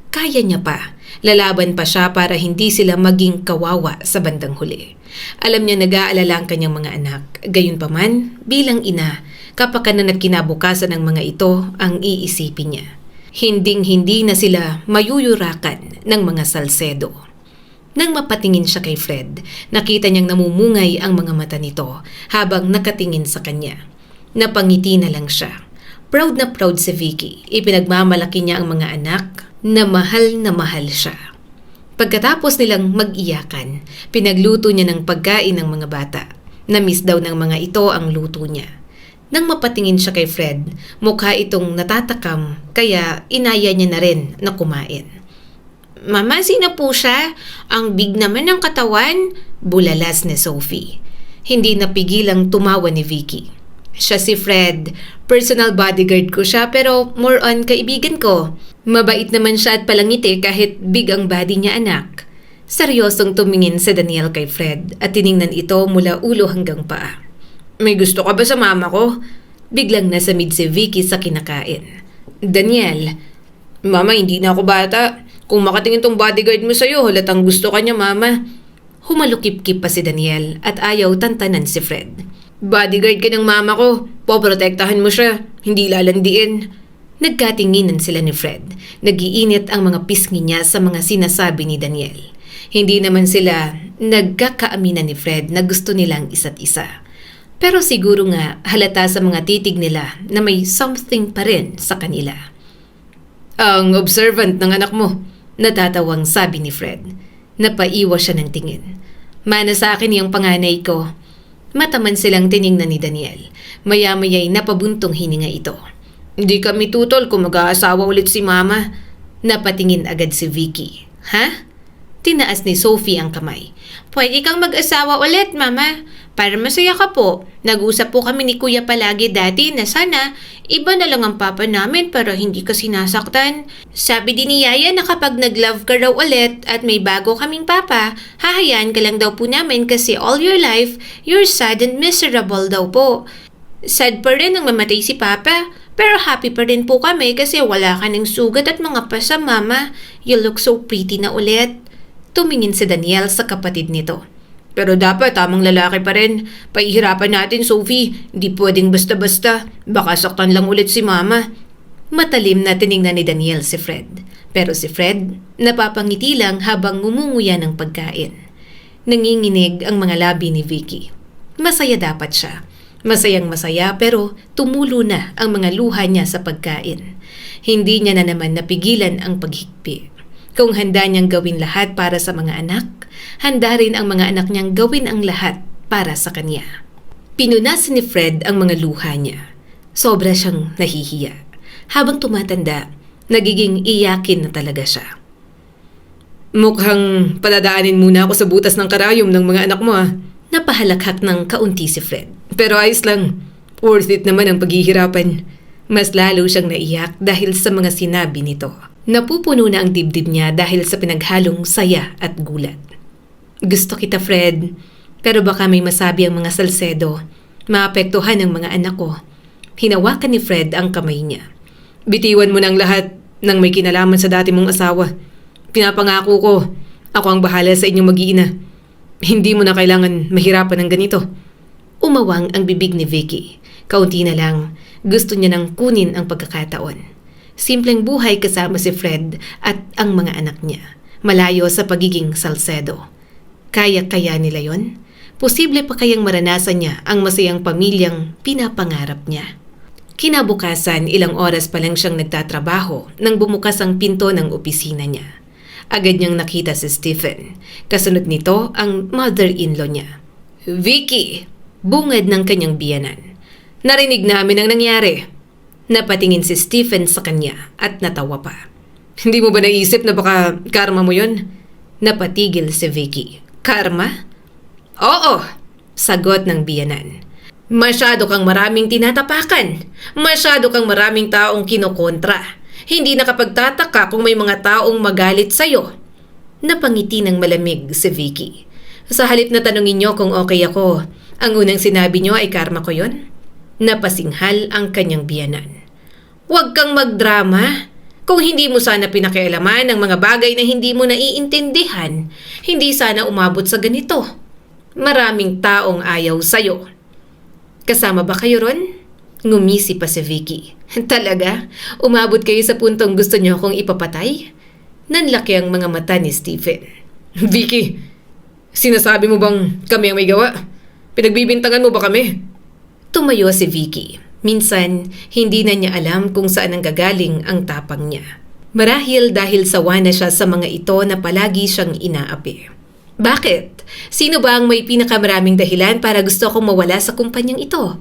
Kaya niya pa. Lalaban pa siya para hindi sila maging kawawa sa bandang huli. Alam niya nag-aalala ang kanyang mga anak. Gayunpaman, bilang ina, kapakanan at kinabukasan ng mga ito ang iisipin niya. Hinding-hindi na sila mayuyurakan ng mga Salcedo. Nang mapatingin siya kay Fred, nakita niyang namumungay ang mga mata nito habang nakatingin sa kanya. Napangiti na lang siya. Proud na proud si Vicky. Ipinagmamalaki niya ang mga anak na mahal siya. Pagkatapos nilang mag-iyakan, pinagluto niya ng pagkain ng mga bata. Na-miss daw ng mga ito ang luto niya. Nang mapatingin siya kay Fred, mukha itong natatakam kaya inaya niya na rin na kumain. "Mama, sino po siya? Ang big naman ng katawan," bulalas ni Sophie. Hindi napigilang tumawa ni Vicky. "Siya si Fred. Personal bodyguard ko siya pero more on kaibigan ko. Mabait naman siya at palangiti kahit big ang body niya, anak." Seryosong tumingin si Daniel kay Fred at tiningnan ito mula ulo hanggang paa. "May gusto ka ba sa mama ko?" Biglang nasamid si Vicky sa kinakain. "Daniel, Mama, hindi na ako bata. Kung makatingin tong bodyguard mo sa'yo, halatang gusto ka niya, mama. Humalukip-kip pa si Daniel at ayaw tantanan si Fred. Bodyguard ka ng mama ko. Poprotektahan mo siya. Hindi lalandiin. Nagkatinginan sila ni Fred. Nagiinit ang mga pisngi niya sa mga sinasabi ni Daniel. Hindi naman sila nagkakaaminan ni Fred na gusto nilang isa't isa. Pero siguro nga halata sa mga titig nila na may something pa rin sa kanila. Ang observant ng anak mo, natatawang sabi ni Fred. Napaiwas siya ng tingin. Mana sa akin yung panganay ko. Mataman silang tiningnan ni Daniel. Maya-maya'y napabuntong hininga ito. Hindi kami tutol kung mag-aasawa ulit si mama. Napatingin agad si Vicky. Ha? Tinaas ni Sophie ang kamay. Pwede kang mag-asawa ulit, mama. Para masaya ka po. Nag-usap po kami ni kuya palagi dati na sana iba na lang ang papa namin para hindi ka sinasaktan. Sabi din ni Yaya na kapag nag-love ka raw ulit at may bago kaming papa, hahayaan ka lang daw po namin kasi all your life, you're sad and miserable daw po. Sad pa rin ang mamatay si papa, pero happy pa rin po kami kasi wala ka ng sugat at mga pasa, mama. You look so pretty na ulit. Tumingin si Daniel sa kapatid nito. Pero dapat tamang lalaki pa rin. Paihirapan natin, Sophie. Hindi pwedeng basta-basta. Baka saktan lang ulit si mama. Matalim na tiningnan ni Daniel si Fred. Pero si Fred, napapangiti lang habang ngumunguya ng pagkain. Nanginginig ang mga labi ni Vicky. Masaya dapat siya. Masayang masaya pero tumulo na ang mga luha niya sa pagkain. Hindi niya na naman napigilan ang paghikpi. Kung handa niyang gawin lahat para sa mga anak, handa rin ang mga anak niyang gawin ang lahat para sa kanya. Pinunasan ni Fred ang mga luha niya. Sobra siyang nahihiya. Habang tumatanda, nagiging iyakin na talaga siya. Mukhang padadaanin muna ako sa butas ng karayom ng mga anak mo ah. Napahalakhak ng kaunti si Fred. Pero ayos lang. Worth it naman ang paghihirapan. Mas lalo siyang naiyak dahil sa mga sinabi nito. Napupuno na ang dibdib niya dahil sa pinaghalong saya at gulat. Gusto kita, Fred. Pero baka may masabi ang mga Salcedo. Maapektuhan ang mga anak ko. Hinawakan ni Fred ang kamay niya. Bitiwan mo ng lahat ng may kinalaman sa dati mong asawa. Pinapangako ko, ako ang bahala sa inyong mag-iina. Hindi mo na kailangan mahirapan ng ganito. Umawang ang bibig ni Vicky. Kaunti na lang, gusto niya nang kunin ang pagkakataon. Simpleng buhay kasama si Fred at ang mga anak niya. Malayo sa pagiging Salcedo. Kaya-kaya nila yon? Posible pa kayang maranasan niya ang masayang pamilyang pinapangarap niya. Kinabukasan, ilang oras pa lang siyang nagtatrabaho nang bumukas ang pinto ng opisina niya. Agad niyang nakita si Stephen. Kasunod nito ang mother-in-law niya. Vicky! Bungad ng kanyang biyanan. Narinig namin ang nangyari. Napatingin si Stephen sa kanya at natawa pa. Hindi mo ba naisip na baka karma mo yon? Napatigil si Vicky. Karma? Oo, sagot ng biyanan. Masyado kang maraming tinatapakan. Masyado kang maraming taong kinokontra. Hindi nakapagtataka kung may mga taong magalit sa'yo. Napangiti ng malamig si Vicky. Sa halip na tanungin niyo kung okay ako, ang unang sinabi niyo ay karma ko yon? Napasinghal ang kanyang biyanan. Huwag kang magdrama. Kung hindi mo sana pinakialaman ang mga bagay na hindi mo naiintindihan, hindi sana umabot sa ganito. Maraming taong ayaw sa'yo. Kasama ba kayo ron? Ngumisi pa si Vicky. Talaga? Umabot kayo sa puntong gusto niyo akong ipapatay? Nanlaki ang mga mata ni Stephen. Vicky, sinasabi mo bang kami ang may gawa? Pinagbibintangan mo ba kami? Tumayo si Vicky. Minsan, hindi na niya alam kung saan ang gagaling ang tapang niya. Marahil dahil sawa na siya sa mga ito na palagi siyang inaapi. Bakit? Sino ba ang may pinakamaraming dahilan para gusto akong mawala sa kumpanyang ito?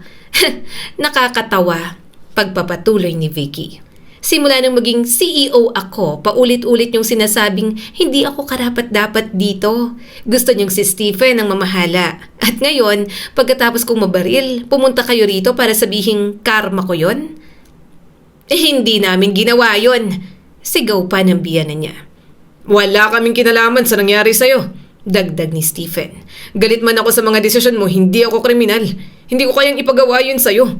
Nakakatawa. Pagpapatuloy ni Vicky. Simula nang maging CEO ako, paulit-ulit niyong sinasabing hindi ako karapat-dapat dito. Gusto niyong si Stephen ang mamahala. At ngayon, pagkatapos kong mabaril, pumunta kayo rito para sabihing karma ko yon? Hindi namin ginawa yon. Sigaw pa ng biyanan niya. Wala kaming kinalaman sa nangyari sa'yo. Dagdag ni Stephen. Galit man ako sa mga desisyon mo, hindi ako kriminal. Hindi ko kayang ipagawa yun sa'yo.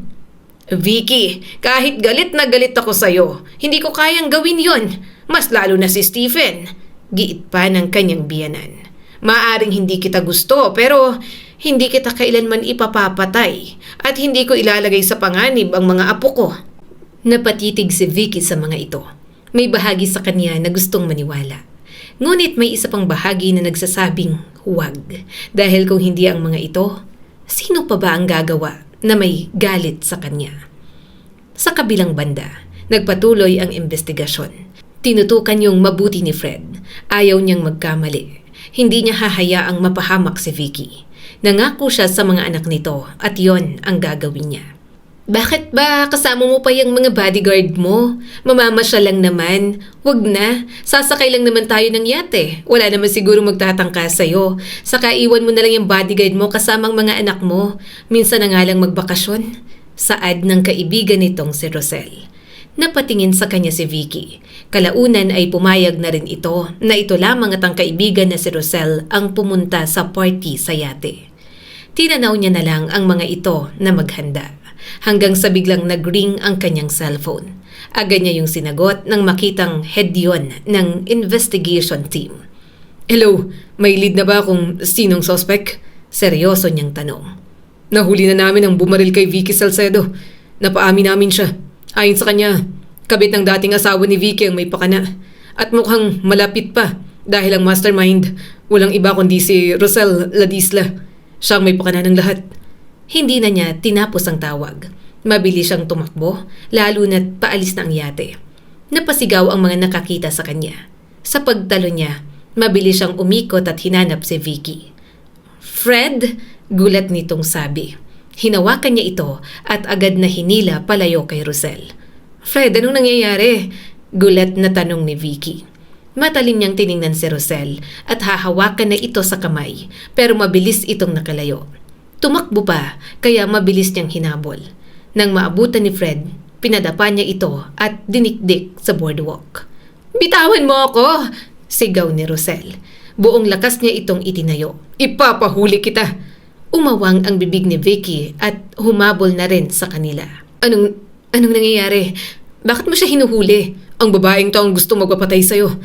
Vicky, kahit galit na galit ako sa'yo, hindi ko kayang gawin yon. Mas lalo na si Stephen. Giit pa ng kanyang biyanan. Maaring hindi kita gusto pero hindi kita kailanman ipapapatay at hindi ko ilalagay sa panganib ang mga apo ko. Napatitig si Vicky sa mga ito. May bahagi sa kanya na gustong maniwala. Ngunit may isa pang bahagi na nagsasabing huwag. Dahil kung hindi ang mga ito, sino pa ba ang gagawa na may galit sa kanya? Sa kabilang banda, nagpatuloy ang investigasyon. Tinutukan yung mabuti ni Fred. Ayaw niyang magkamali. Hindi niya hahayaang mapahamak si Vicky. Nangako siya sa mga anak nito at yon ang gagawin niya. Bakit ba kasama mo pa yung mga bodyguard mo? Mamamasya lang naman. Wag na. Sasakay lang naman tayo ng yate. Wala naman siguro magtatangka sa'yo. Saka iwan mo na lang yung bodyguard mo kasamang mga anak mo. Minsan na nga lang magbakasyon. Saad ng kaibigan nitong si Rosel. Napatingin sa kanya si Vicky. Kalaunan ay pumayag na rin ito na ito lamang at ang kaibigan na si Rosel ang pumunta sa party sa yate. Tinanaw niya na lang ang mga ito na maghanda. Hanggang sa biglang nag-ring ang kanyang cellphone. Agad niya yung sinagot nang makitang head yon ng investigation team. Hello, may lead na ba kung sinong suspect? Seryoso niyang tanong. Nahuli na namin ang bumaril kay Vicky Salcedo. Napaamin namin siya. Ayon sa kanya, kabit ng dating asawa ni Vicky ang may pakana. At mukhang malapit pa dahil ang mastermind walang iba kundi si Rosel Ladisla. Siya ang may pakana ng lahat. Hindi na niya tinapos ang tawag. Mabilis siyang tumakbo, lalo na't paalis na ang yate. Napasigaw ang mga nakakita sa kanya. Sa pagtalo niya, mabilis siyang umikot at hinanap si Vicky. Fred, gulat nitong sabi. Hinawakan niya ito at agad na hinila palayo kay Rosel. Fred, anong nangyayari? Gulat na tanong ni Vicky. Matalim niyang tiningnan si Rosel at hahawakan na ito sa kamay pero mabilis itong nakalayo. Tumakbo pa kaya mabilis niyang hinabol. Nang maabutan ni Fred, pinadapa niya ito at dinikdik sa boardwalk. Bitawan mo ako! Sigaw ni Rosel. Buong lakas niya itong itinayo. Ipapahuli kita! Umawang ang bibig ni Vicky at humabol na rin sa kanila. Anong nangyayari? Bakit mo siya hinuhuli? Ang babaeng to ang gusto magpapatay sa'yo.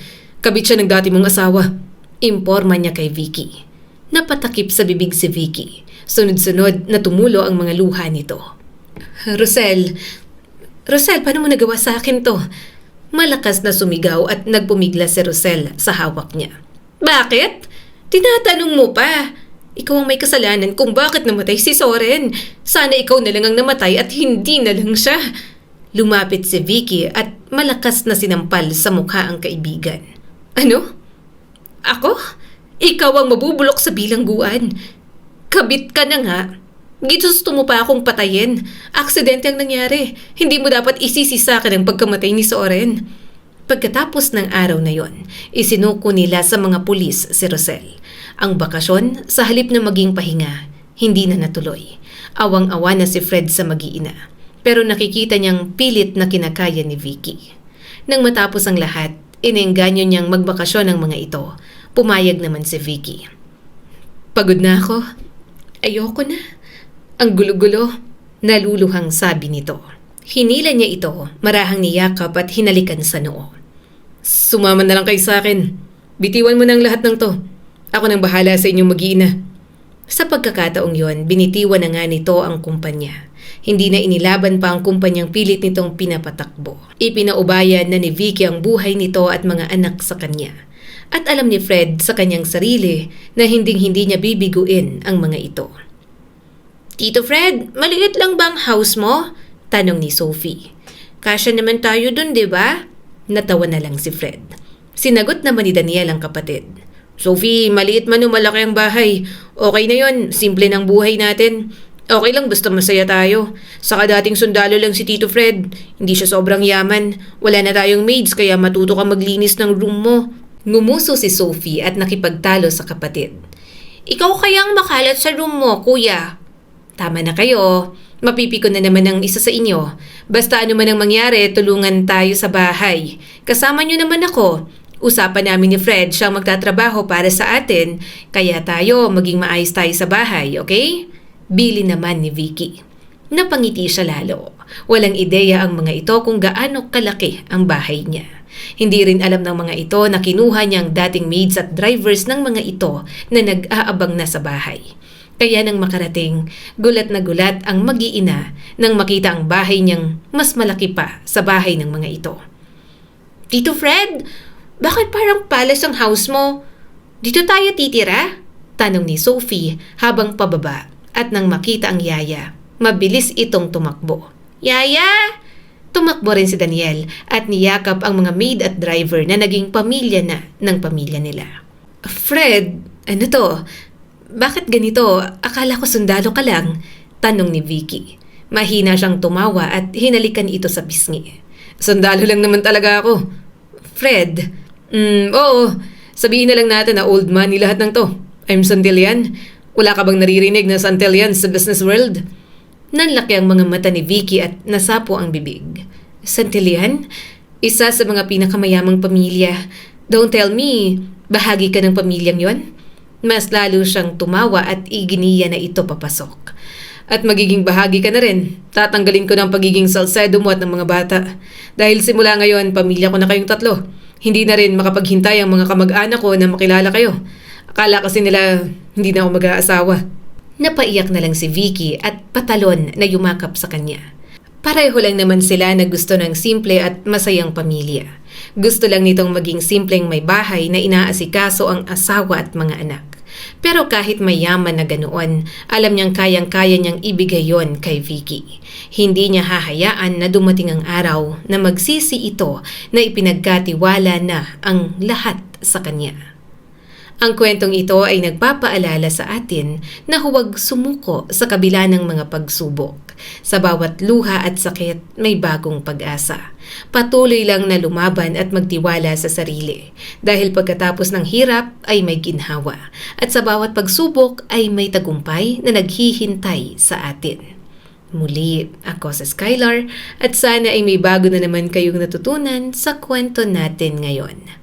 Kabit siya ng dati mong asawa. Imporma niya kay Vicky. Napatakip sa bibig si Vicky. Sunod-sunod na tumulo ang mga luha nito. Rosel, paano mo nagawa sa akin to? Malakas na sumigaw at nagpumigla si Rosel sa hawak niya. Bakit? Tinatanong mo pa. Ikaw ang may kasalanan kung bakit namatay si Soren. Sana ikaw na lang ang namatay at hindi na lang siya. Lumapit si Vicky at malakas na sinampal sa mukha ang kaibigan. Ano? Ako? Ikaw ang mabubulok sa bilangguan. Kabit ka na nga. Gusto mo pa akong patayin. Aksidente ang nangyari. Hindi mo dapat isisi sa akin ang pagkamatay ni Soren. Pagkatapos ng araw na yon, isinuko nila sa mga pulis si Rosel. Ang bakasyon, sa halip na maging pahinga, hindi na natuloy. Awang-awa na si Fred sa mag-iina. Pero nakikita niyang pilit na kinakaya ni Vicky. Nang matapos ang lahat, inengganyo niyang magbakasyon ang mga ito. Pumayag naman si Vicky. Pagod na ako. Ayoko na. Ang gulo-gulo, naluluhang sabi nito. Hinila niya ito, marahang niyakap at hinalikan sa noo. Sumama na lang kayo sa akin. Bitiwan mo na ang lahat ng to. Ako nang bahala sa inyong mag-iina. Sa pagkakataong yon, binitiwan na nga nito ang kumpanya. Hindi na inilaban pa ang kumpanyang pilit nitong pinapatakbo. Ipinaubayan na ni Vicky ang buhay nito at mga anak sa kanya. At alam ni Fred sa kanyang sarili na hinding-hindi niya bibiguin ang mga ito. Tito Fred, maliit lang bang house mo? Tanong ni Sophie. Kasya naman tayo dun, di ba? Natawa na lang si Fred. Sinagot naman ni Daniel ang kapatid. Sophie, maliit man o malaki ang bahay. Okay na yon, simple ng buhay natin. Okay lang basta masaya tayo. Saka dating sundalo lang si Tito Fred. Hindi siya sobrang yaman. Wala na tayong maids kaya matuto ka maglinis ng room mo. Ngumuso si Sophie at nakipagtalo sa kapatid. Ikaw kayang makalat sa room mo, kuya. Tama na kayo. Mapipiko na naman ang isa sa inyo. Basta ano man ang mangyari, tulungan tayo sa bahay. Kasama niyo naman ako. Usapan namin ni Fred siyang magtatrabaho para sa atin, kaya tayo maging maayos tayo sa bahay, okay? Bili naman ni Vicky. Napangiti siya lalo. Walang ideya ang mga ito kung gaano kalaki ang bahay niya. Hindi rin alam ng mga ito na kinuha niyang dating maids at drivers ng mga ito na nag-aabang na sa bahay. Kaya nang makarating, gulat na gulat ang mag-iina nang makita ang bahay niyang mas malaki pa sa bahay ng mga ito. "Tito Fred, bakit parang palace ang house mo? Dito tayo titira?" Tanong ni Sophie habang pababa, at nang makita ang yaya, mabilis itong tumakbo. "Yaya!" Tumakbo rin si Daniel at niyakap ang mga maid at driver na naging pamilya na ng pamilya nila. "Fred, ano to? Bakit ganito? Akala ko sundalo ka lang," tanong ni Vicky. Mahina siyang tumawa at hinalikan ito sa pisngi. "Sundalo lang naman talaga ako." "Fred, oo. Sabihin na lang natin na old money lahat ng to. I'm Santillan. Wala ka bang naririnig na Santillan sa business world?" Nanlaki ang mga mata ni Vicky at nasapo ang bibig. "Santillan? Isa sa mga pinakamayamang pamilya. Don't tell me, bahagi ka ng pamilyang yon?" Mas lalo siyang tumawa at iginiya na ito papasok. "At magiging bahagi ka na rin. Tatanggalin ko ng pagiging salsedo mo at ng mga bata. Dahil simula ngayon, pamilya ko na kayong tatlo. Hindi na rin makapaghintay ang mga kamag-anak ko na makilala kayo. Akala kasi nila hindi na ako mag-aasawa." Napaiyak na lang si Vicky at patalon na yumakap sa kanya. Pareho lang naman sila na gusto ng simple at masayang pamilya. Gusto lang nitong maging simpleng may bahay na inaasikaso ang asawa at mga anak. Pero kahit mayaman na ganoon, alam niyang kayang-kaya niyang ibigay yon kay Vicky. Hindi niya hahayaan na dumating ang araw na magsisi ito na ipinagkatiwala na ang lahat sa kanya. Ang kwentong ito ay nagpapaalala sa atin na huwag sumuko sa kabila ng mga pagsubok. Sa bawat luha at sakit, may bagong pag-asa. Patuloy lang na lumaban at magtiwala sa sarili. Dahil pagkatapos ng hirap ay may ginhawa. At sa bawat pagsubok ay may tagumpay na naghihintay sa atin. Muli, ako si Skylar at sana ay may bago na naman kayong natutunan sa kwento natin ngayon.